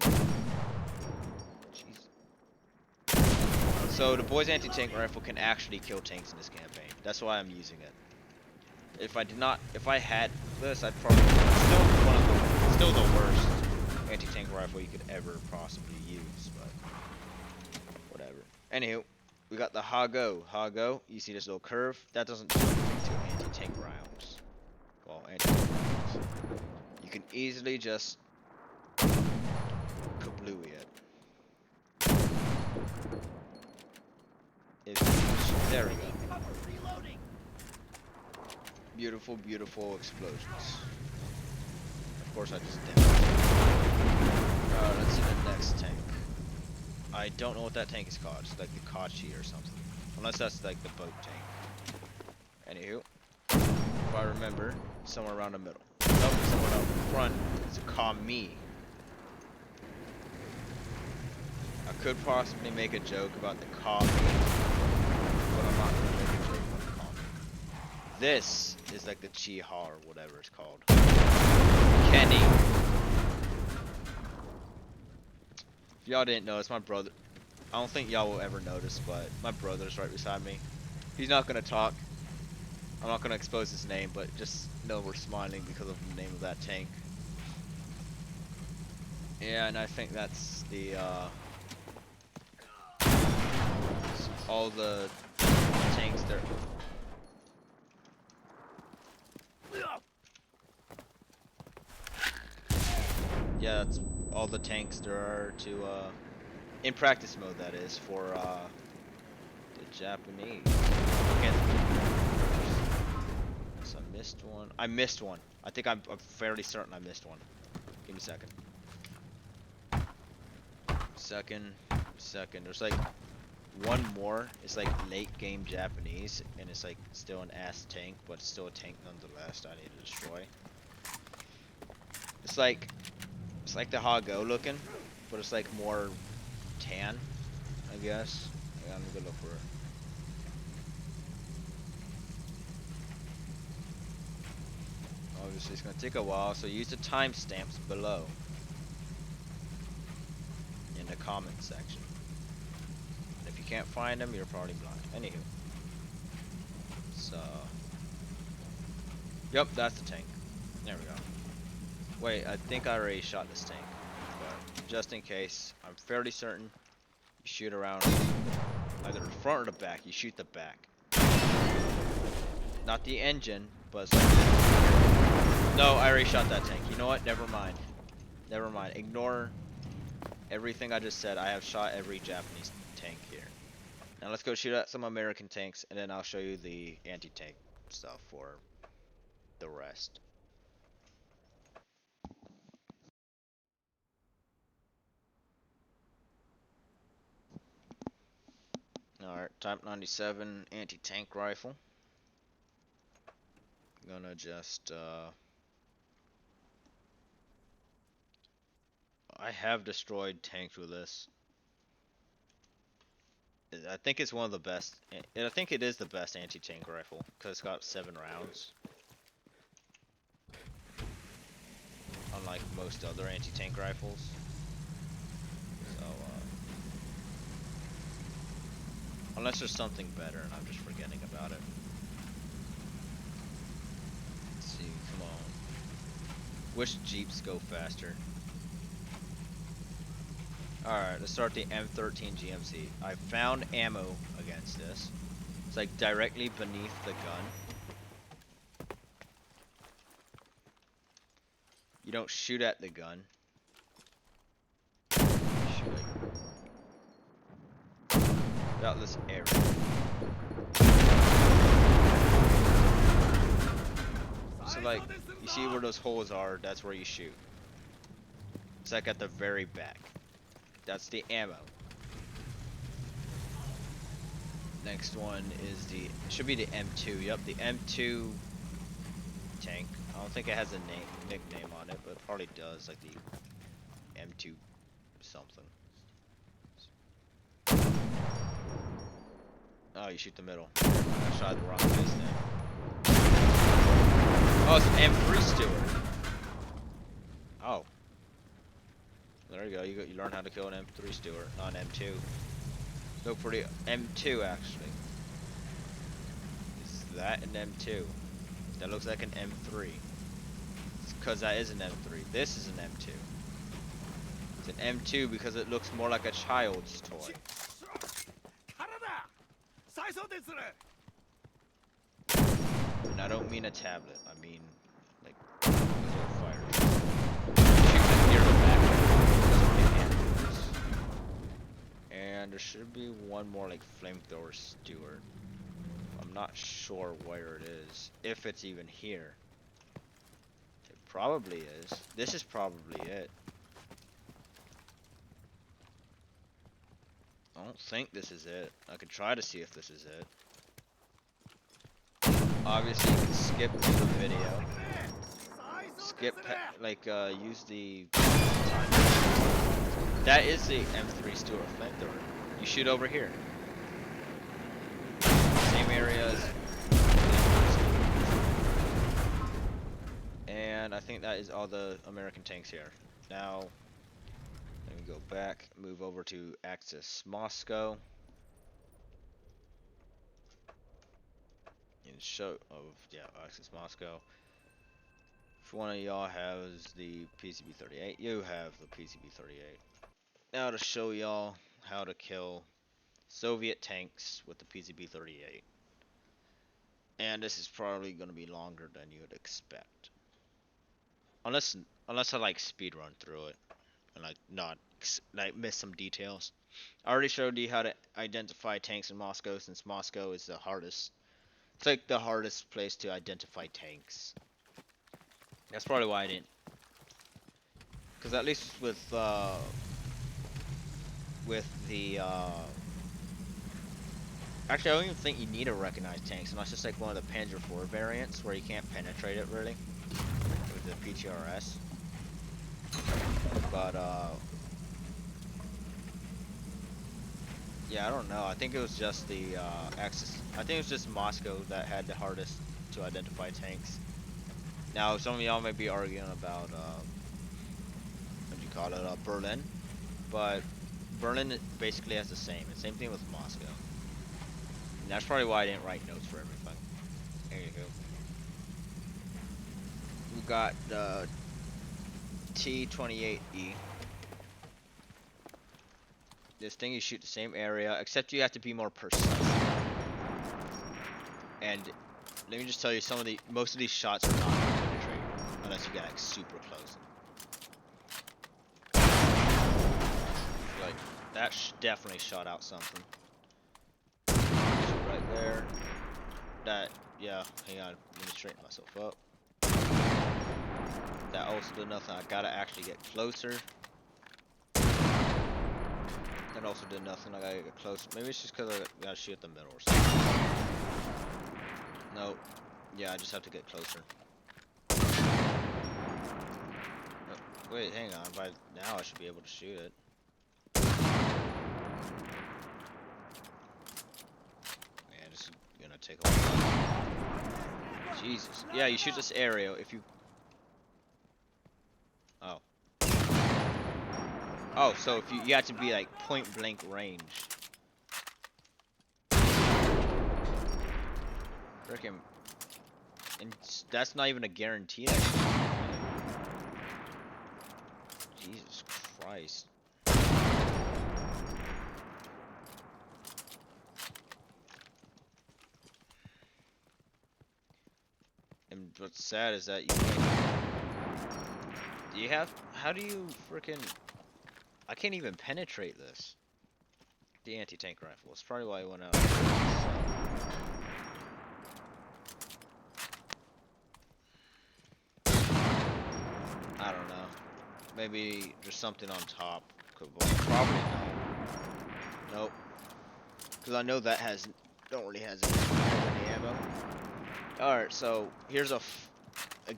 Jeez. So the boys anti-tank rifle can actually kill tanks in this campaign. That's why I'm using it. If I had this, I'd probably still the worst anti-tank rifle you could ever possibly use, but whatever. Anywho, we got the Hago. Hago, you see this little curve? That doesn't do anything to anti-tank rounds. Well, anti-tank rounds. You can easily just kablooey it. There we go. Beautiful, beautiful explosions. Of course I just did. Let's see the next tank. I don't know what that tank is called. It's like the Kachi or something. Unless that's like the boat tank. Anywho, if I remember, somewhere around the middle. Nope, somewhere out front. It's a Kami. I could possibly make a joke about the Kami, but I'm not gonna make a joke about the Kami. This is like the Chiha or whatever it's called. Kenny. If y'all didn't know, it's my brother. I don't think y'all will ever notice, but my brother's right beside me. He's not gonna talk. I'm not gonna expose his name, but just know we're smiling because of the name of that tank. Yeah, and I think that's the all the tanks there. Yeah, that's all the tanks there are to in practice mode, that is, for the Japanese. Again, so I missed one. I missed one. I think I'm fairly certain I missed one. Give me a second. Second. There's like one more is like late game Japanese, and it's like still an ass tank, but it's still a tank nonetheless that I need to destroy. It's like the Hago looking, but it's like more tan, I guess. I'm gonna look for it. Obviously, it's gonna take a while, so use the timestamps below in the comment section. And if you can't find them, you're probably blind. Anywho, so yep, that's the tank. There we go. Wait, I think I already shot this tank, but just in case, I'm fairly certain you shoot around either the front or the back. You shoot the back, not the engine, but it's like, no, I already shot that tank. You know what? Never mind. Never mind. Ignore everything I just said. I have shot every Japanese tank here. Now let's go shoot at some American tanks, and then I'll show you the anti-tank stuff for the rest. Alright, Type 97 anti-tank rifle. Gonna just, I have destroyed tanks with this. I think it's one of the best, I think it is the best anti-tank rifle, because it's got 7 rounds. Unlike most other anti-tank rifles. So, unless there's something better and I'm just forgetting about it. Let's see, come on. Which Jeeps go faster? Alright, let's start the M13 GMC. I found ammo against this. It's like directly beneath the gun. You don't shoot at the gun. Shoot about this area. So like, you see where those holes are, that's where you shoot. It's like at the very back. That's the ammo. Next one is the, should be the M2, yep, the M2 tank. I don't think it has a nickname on it, but it probably does, like the M2 something. Oh, you shoot the middle. I shot the wrong place then. Oh, it's an M3 Steward. Oh. There you go. You learn how to kill an M3 Steward, not an M2. Look for the M2 actually. Is that an M2? That looks like an M3. It's because that is an M3. This is an M2. It's an M2 because it looks more like a child's toy. And I don't mean a tablet. I mean like those little fighters. Shoot them near the back. And there should be one more like flamethrower Steward. I'm not sure where it is. If it's even here. It probably is. This is probably it. I don't think this is it. I could try to see if this is it. Obviously, you can skip the video. Skip, use the time. That is the M3 Steward flamethrower. You shoot over here. Same areas. And I think that is all the American tanks here. Now, let me go back, move over to Axis Moscow. And show Axis Moscow. If one of y'all has the PCB-38, you have the PCB-38. Now to show y'all how to kill Soviet tanks with the PCB-38. And this is probably going to be longer than you would expect. Unless I like speed run through it and like miss some details. I already showed you how to identify tanks in Moscow, since Moscow is the hardest. It's like the hardest place to identify tanks. That's probably why I didn't. Because at least with the Actually, I don't even think you need to recognize tanks, unless it's like one of the Panzer IV variants where you can't penetrate it really with the PTRS. But yeah, I don't know. I think it was just the Axis. I think it was just Moscow that had the hardest to identify tanks. Now, some of y'all may be arguing about what do you call it, Berlin, but Berlin basically has the same. And same thing with Moscow. And that's probably why I didn't write notes for everything. There you go. We got the T-28E. This thing you shoot the same area, except you have to be more precise. And let me just tell you, most of these shots are not going to penetrate unless you get like super close. Like that definitely shot out something. Shoot right there. That, yeah. Hang on, let me straighten myself up. That also did nothing. I gotta actually get closer. That also did nothing. I gotta get closer. Maybe it's just because I gotta shoot at the middle or something. Nope. Yeah, I just have to get closer. Oh, wait, hang on. By now I should be able to shoot it. Man, this is gonna take a while. Jesus. Yeah, you shoot this area if you... Oh. Oh, so if you have to be like point blank range. Frickin'. And that's not even a guarantee that Jesus Christ. And what's sad is that you can't... Do you have... How do you frickin'... I can't even penetrate this. The anti-tank rifle. That's probably why I went out. I don't know. Maybe there's something on top. Probably not. Nope. Because I know that don't really have any ammo. Alright, so here's a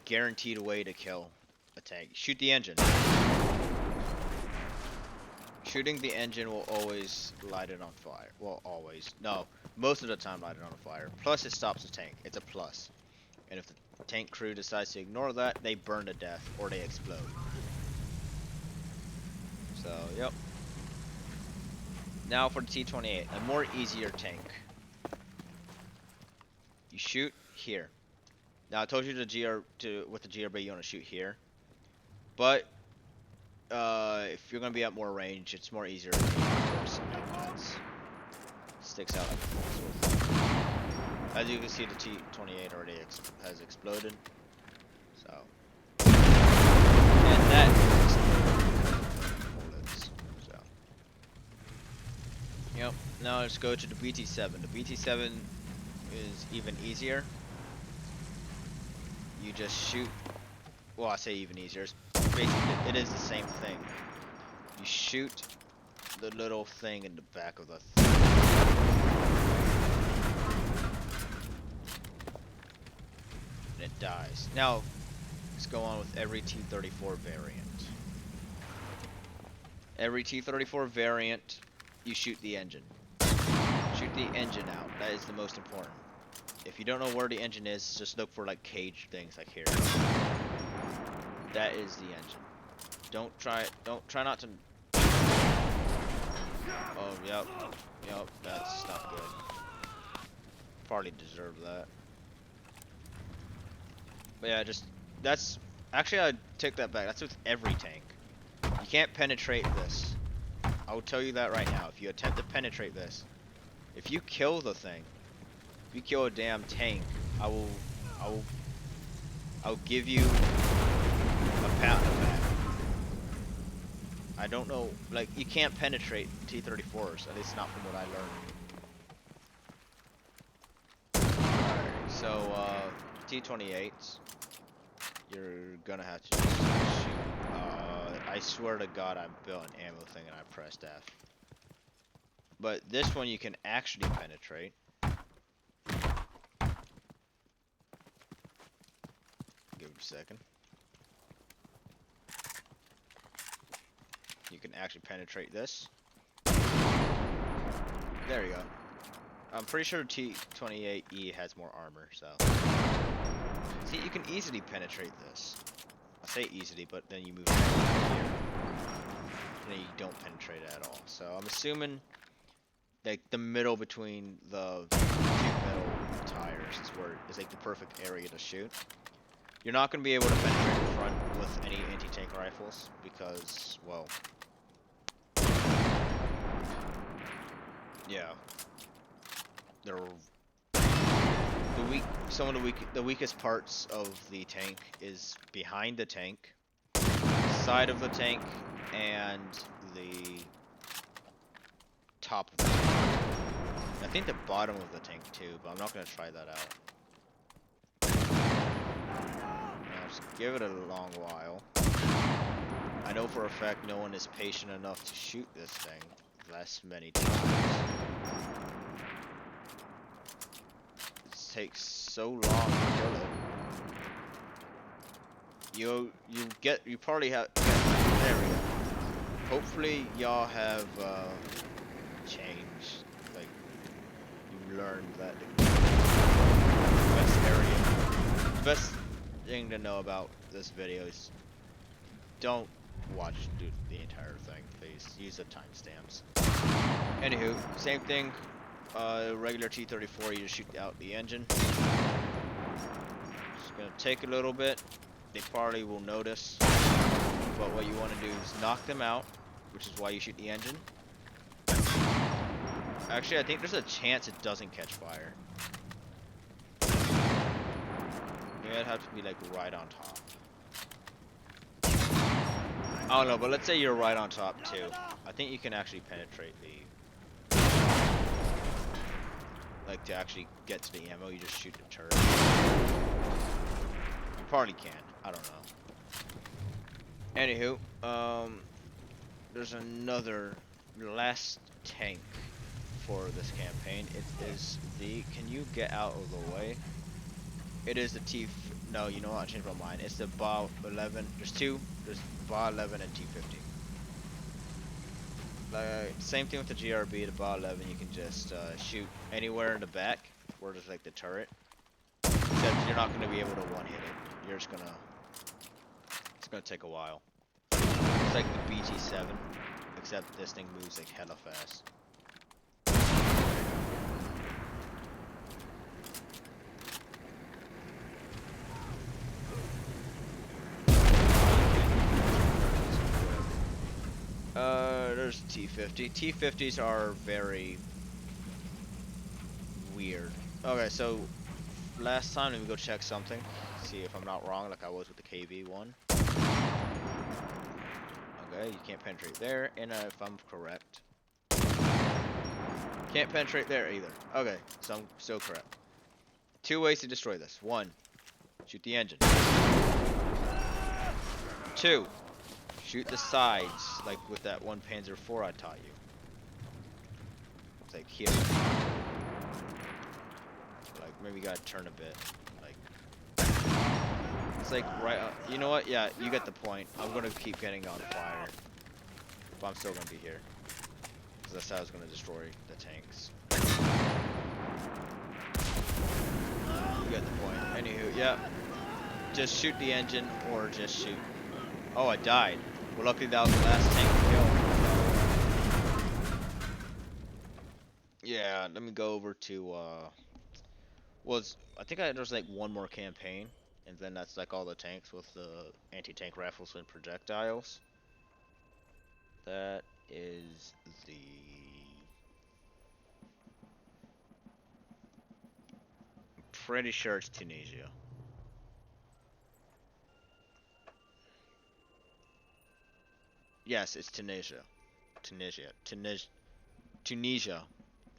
guaranteed way to kill a tank. Shoot the engine. Shooting the engine will always light it on fire. Well, always. No, most of the time light it on fire. Plus, it stops the tank. It's a plus. And if the tank crew decides to ignore that, they burn to death or they explode. So, yep. Now for the T-28, a more easier tank. You shoot here. Now I told you with the GRB you want to shoot here, but if you're gonna be at more range, it's more easier to shoot something that sticks out like a full sword. As you can see, the T-28 already has exploded. So, and that bullets. So, yep. Now let's go to the BT-7. The BT-7 is even easier. You just shoot. Well, I say even easier. Basically, it is the same thing. You shoot the little thing in the back of the and it dies. Now, let's go on with every T-34 variant. Every T-34 variant, you shoot the engine. Shoot the engine out. That is the most important. If you don't know where the engine is, just look for like cage things like here. That is the engine. Don't try not to... Oh, yep. Yep, that's not good. Probably deserve that. But yeah, that's... Actually, I'd take that back. That's with every tank. You can't penetrate this. I will tell you that right now. If you attempt to penetrate this, if you kill the thing, if you kill a damn tank, I'll give you a pat on the back. I don't know, like, you can't penetrate T-34s, at least not from what I learned. Alright, so, T-28s, you're gonna have to just shoot. I swear to God I built an ammo thing and I pressed F. But this one you can actually penetrate. Give it a second. You can actually penetrate this. There you go. I'm pretty sure T28E has more armor, so. See, you can easily penetrate this. I say easily, but then you move here, and then you don't penetrate it at all. So I'm assuming, like, the middle between the two middle tires is like the perfect area to shoot. You're not going to be able to penetrate the front with any anti-tank rifles because, well, yeah, they're some of the weakest parts of the tank is behind the tank, side of the tank, and the top of the tank. I think the bottom of the tank too, but I'm not gonna try that out. Now just give it a long while. I know for a fact no one is patient enough to shoot this thing less many times. Takes so long to kill it. You probably have there we go. Hopefully y'all have changed. Like you learned that the best thing to know about this video is don't watch the entire thing, please. Use the timestamps. Anywho, same thing. Regular T-34, you just shoot out the engine. It's gonna take a little bit. They probably will notice. But what you want to do is knock them out, which is why you shoot the engine. Actually, I think there's a chance it doesn't catch fire. Maybe I'd have to be like right on top. I don't know, but let's say you're right on top too. I think you can actually penetrate the. Like to actually get to the ammo, you just shoot the turret. You probably can. I don't know. Anywho, there's another last tank for this campaign. It is the. Can you get out of the way? It is the T. No, you know what? I changed my mind. It's the BA 11. There's two. There's BA 11 and T50. Same thing with the GRB, the BA 11, you can just shoot anywhere in the back where there's like the turret. Except you're not going to be able to one-hit it. You're just gonna, it's gonna take a while. It's like the BT7, except this thing moves like hella fast. There's T50. T50s are very weird. Okay, so last time let me go check something. See if I'm not wrong, like I was with the KB1. Okay, you can't penetrate there, and if I'm correct, can't penetrate there either. Okay, so I'm still correct. Two ways to destroy this. One, shoot the engine. Two, shoot the sides, like with that one Panzer IV I taught you. It's like here. Like maybe you gotta turn a bit. Like it's like right. You know what? Yeah, you get the point. I'm gonna keep getting on fire, but I'm still gonna be here because that's how I was gonna destroy the tanks. You get the point. Anywho, yeah. Just shoot the engine or just shoot. Oh, I died. Well, luckily that was the last tank to kill. Yeah, let me go over to, I think there's like one more campaign, and then that's like all the tanks with the anti-tank rifles and projectiles. That is the... I'm pretty sure it's Tunisia. Yes, it's Tunisia. Tunisia.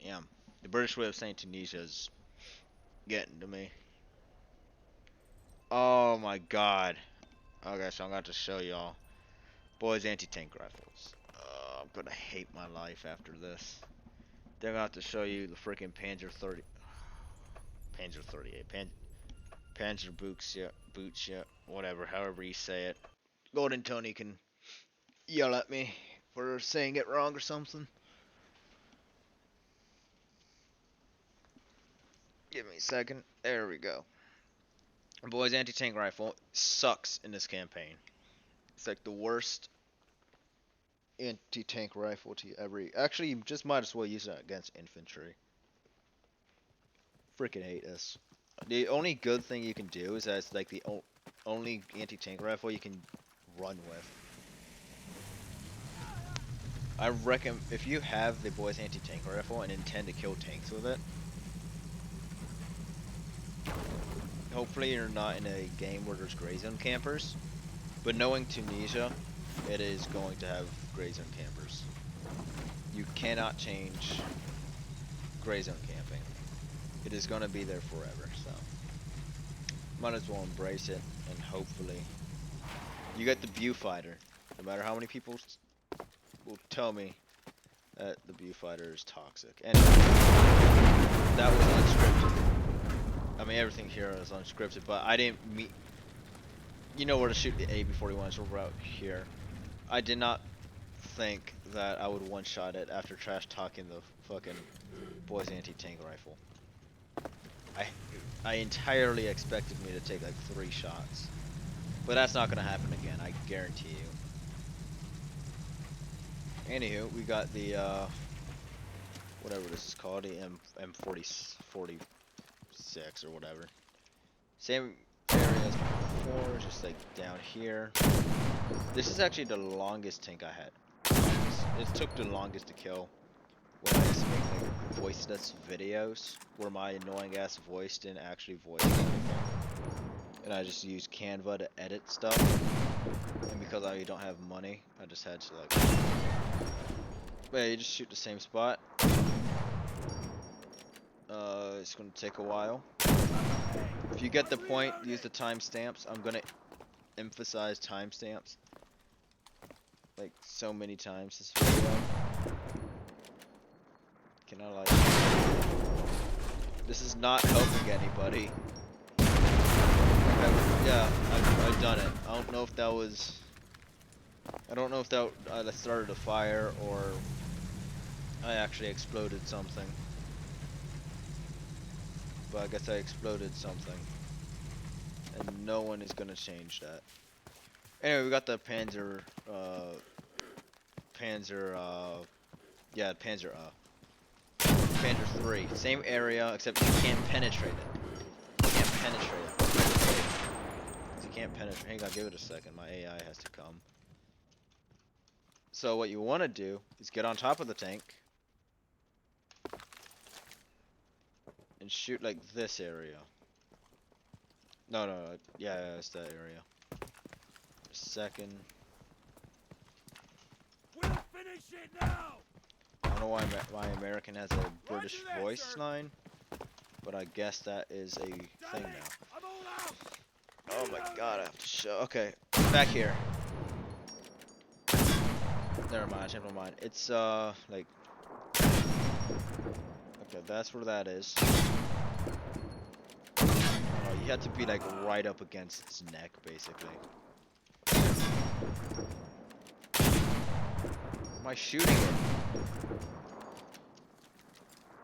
Yeah. The British way of saying Tunisia is getting to me. Oh my god. Okay, so I'm going to show y'all. Boys, anti-tank rifles. I'm gonna hate my life after this. They're gonna have to show you the freaking Panzer 30, Panzer 38, Panzer boots, yeah, whatever, however you say it. Golden Tony can yell at me for saying it wrong or something. Give me a second. There we go. Boys, anti-tank rifle sucks in this campaign. It's like the worst anti-tank rifle to ever. Actually, you just might as well use it against infantry. Freaking hate this. The only good thing you can do is that it's like the only anti-tank rifle you can run with. I reckon if you have the boys anti-tank rifle and intend to kill tanks with it, hopefully you're not in a game where there's gray zone campers. But knowing Tunisia, it is going to have gray zone campers. You cannot change gray zone camping. It is going to be there forever, so might as well embrace it, and hopefully you get the viewfighter. No matter how many people will tell me that the viewfighter is toxic. Anyway, that was unscripted. I mean, everything here is unscripted, but I didn't meet. You know where to shoot the AB-41s over out here. I did not think that I would one-shot it after trash talking the fucking boys anti-tank rifle. I entirely expected me to take like 3 shots, but that's not gonna happen again. I guarantee you. Anywho, we got the whatever this is called, the M46 or whatever. Same area as before, just like down here. This is actually the longest tank I had. It took the longest to kill when I used to make like voiceless videos where my annoying ass voice didn't actually voice anything. And I just used Canva to edit stuff. And because I don't have money, I just had to like... But yeah, you just shoot the same spot. It's gonna take a while. If you get the point, use the timestamps. I'm gonna emphasize timestamps like so many times this video. Can I like... This is not helping anybody. I've done it. I don't know if that was... I don't know if that started a fire or I actually exploded something. But I guess I exploded something. And no one is gonna change that. Anyway, we got the Panzer 3. Same area, except you can't penetrate it. You can't penetrate it. You can't penetrate. Hang on, give it a second. My AI has to come. So what you want to do is get on top of the tank and shoot like this area. No, yeah, it's that area. A second. We'll finish it now. I don't know why my American has a British voice line, but I guess that is a thing now. I'm all out. Oh my god, I have to show. Okay, back here. Never mind, I changed my mind. It's like, okay, that's where that is. Oh, you have to be like right up against its neck, basically. Am I shooting it?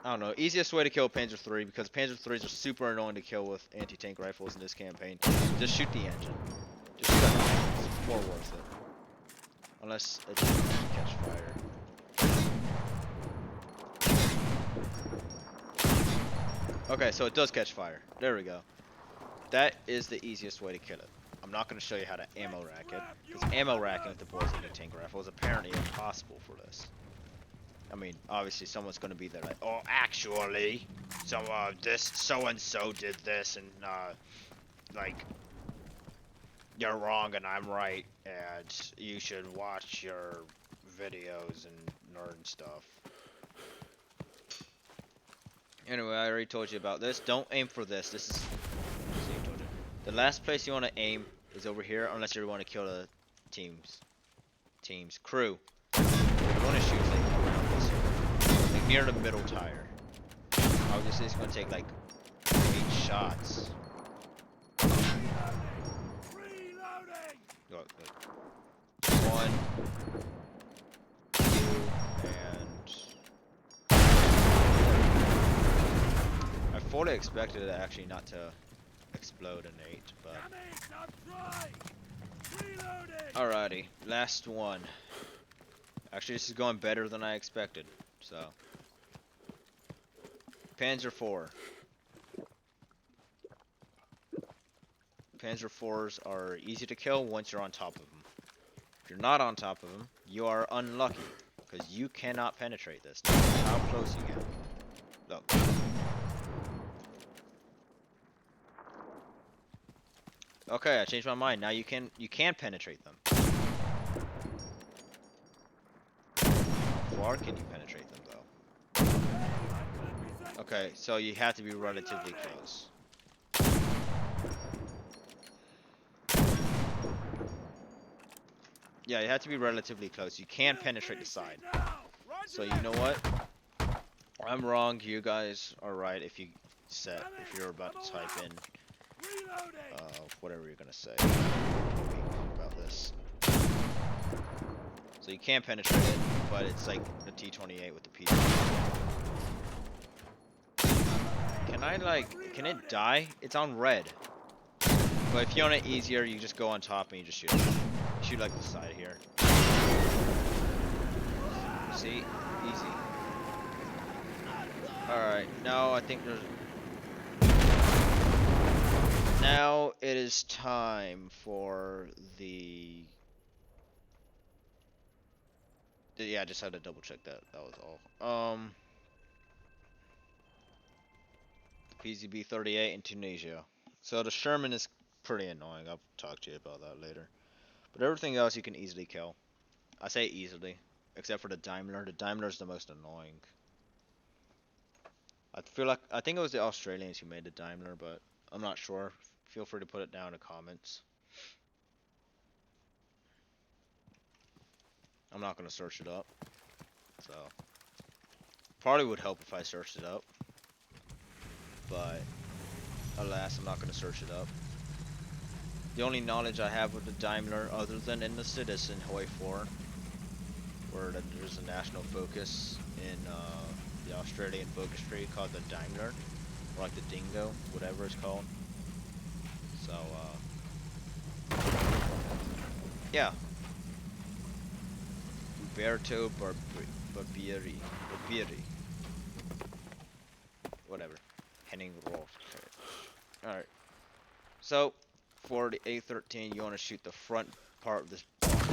I don't know. Easiest way to kill Panzer 3, because Panzer 3s are super annoying to kill with anti-tank rifles in this campaign. Just shoot the engine. Just shoot that engine. It's more worth it. Unless it doesn't catch fire. Okay, so it does catch fire. There we go. That is the easiest way to kill it. I'm not going to show you how to ammo rack it, because ammo racking with the boys anti-tank rifle is apparently impossible for this. I mean, obviously someone's going to be there like, oh, actually, this so-and-so did this, and, like, you're wrong and I'm right, and you should watch your videos and learn stuff. Anyway, I already told you about this. Don't aim for this. This is... The last place you want to aim is over here, unless you want to kill the team's crew. You want to shoot like around this here. Like near the middle tire. Obviously, it's gonna take like 8 shots. Reloading! Look, look. 1, 2, and I fully expected it actually not to explode in 8, but Damn it! Now try! Reloading! alrighty, last one. Actually, this is going better than I expected. So, Panzer IV. Panzer IVs are easy to kill once you're on top of them. If you're not on top of them, you are unlucky, because you cannot penetrate this, no matter how close you get. Look. Okay, I changed my mind. Now you can penetrate them. How far can you penetrate them though? Okay, so you have to be relatively close. Yeah, you have to be relatively close. You can penetrate the side. So you know what? I'm wrong. You guys are right. If you're about to type in whatever you're gonna say about this. So you can penetrate it, but it's like a T-28 with the P. Can it die? It's on red. But if you want it easier, you just go on top and you just shoot it. Shoot like the side here. See? Easy. Alright, now I think there's... Now it is time for the... Yeah, I just had to double check that. That was all. PZB-38 in Tunisia. So the Sherman is pretty annoying. I'll talk to you about that later. But everything else you can easily kill. I say easily, except for the Daimler. The Daimler is the most annoying. I think it was the Australians who made the Daimler, but I'm not sure. Feel free to put it down in the comments. I'm not gonna search it up. So probably would help if I searched it up. But alas, I'm not gonna search it up. The only knowledge I have of the Daimler, other than Enlisted, is in Hawaii 4, where there's a national focus in the Australian focus tree called the Daimler, or like the Dingo, whatever it's called. So, yeah. Uberto Barbieri. Whatever. Henning Rolf. Alright. So, for the A13, you want to shoot the front part of this box.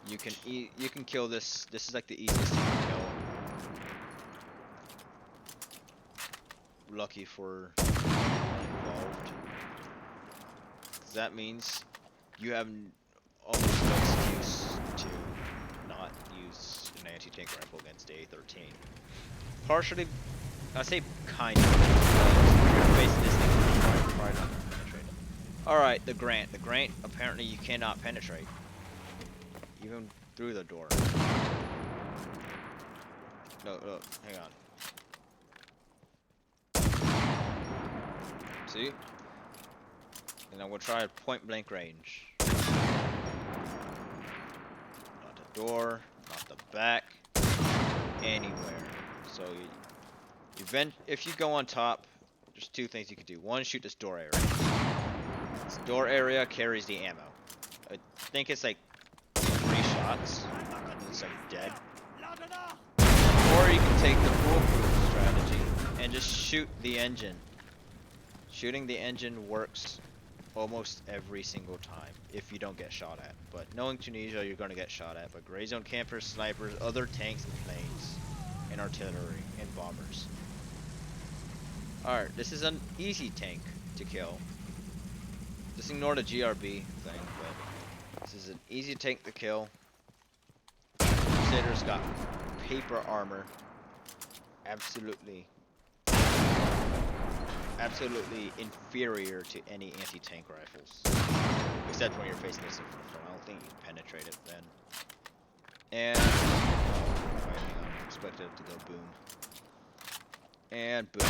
You can kill this. This is like the easiest thing to kill. Lucky for everyone involved. That means you have almost no excuse to not use an anti-tank rifle against the A13. Partially, I say kind of. If you're facing this thing, you're probably not gonna penetrate it. Alright, the Grant. The Grant, apparently you cannot penetrate. Even through the door. No, hang on. See? And then we'll try at point blank range. Not the door, not the back, anywhere. So if you go on top, there's two things you could do. One, shoot this door area. This door area carries the ammo. I think it's like 3 shots, and it's like dead. Or you can take the foolproof strategy and just shoot the engine. Shooting the engine works almost every single time if you don't get shot at. But knowing Tunisia, you're going to get shot at by gray zone campers, snipers, other tanks and planes, and artillery and bombers. Alright, this is an easy tank to kill. Just ignore the GRB thing, but this is an easy tank to kill. Crusader's got paper armor. Absolutely inferior to any anti-tank rifles. Except when you're facing this from the front. I don't think you can penetrate it then. And expected it to go boom. And boom.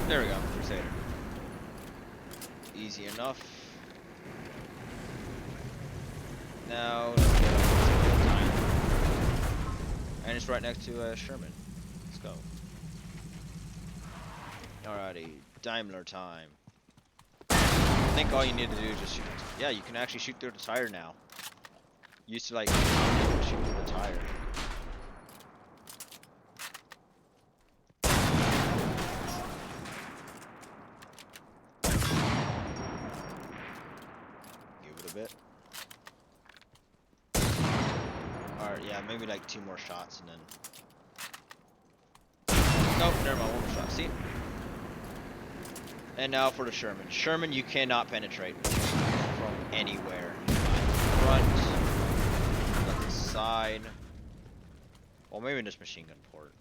There we go, Crusader. Easy enough. Now, let's get on to time. And it's right next to Sherman. Let's go. Alrighty, Daimler time. I think all you need to do is just shoot. Yeah, you can actually shoot through the tire now. Used to like shoot through the tire. Give it a bit. Alright, yeah, maybe like 2 more shots and then. Nope, never mind, 1 more shot. See? And now for the Sherman. Sherman, you cannot penetrate from anywhere. Front, left the side. Well, maybe just machine gun port.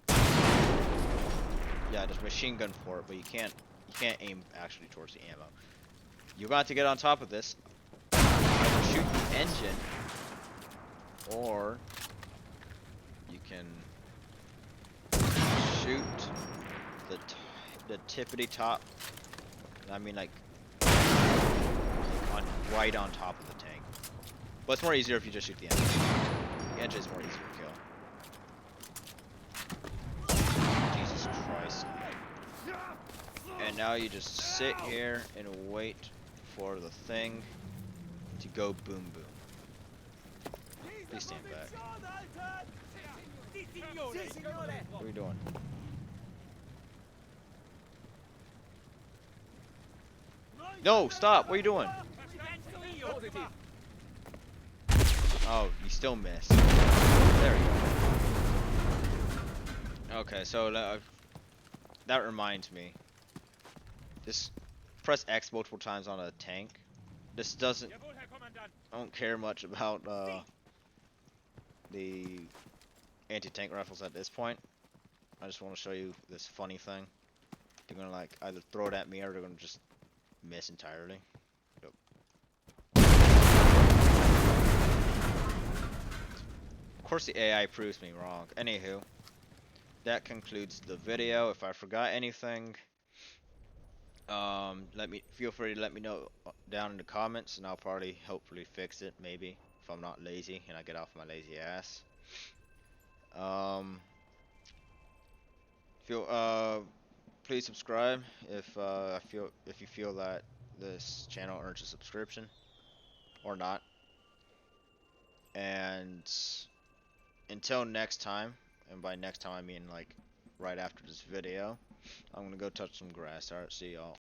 Yeah, just machine gun port, but you can't aim actually towards the ammo. You got to get on top of this. Either shoot the engine, or you can shoot the tippity top. I mean, like right on top of the tank. But it's more easier if you just shoot the engine. The engine is more easier to kill. Jesus Christ. And now you just sit here and wait for the thing to go boom boom. Please stand back. What are you doing? No, stop! What are you doing? Oh, you still missed. There we go. Okay, so that reminds me. Just press X multiple times on a tank. This doesn't. I don't care much about the anti-tank rifles at this point. I just want to show you this funny thing. They're gonna like either throw it at me or they're gonna just miss entirely. Yep. Of course the AI proves me wrong. Anywho, that concludes the video. If I forgot anything, feel free to let me know down in the comments, and I'll probably hopefully fix it, maybe, if I'm not lazy and I get off my lazy ass. Please subscribe if you feel that this channel earns a subscription or not. And until next time, and by next time I mean like right after this video, I'm gonna go touch some grass. Alright, see y'all.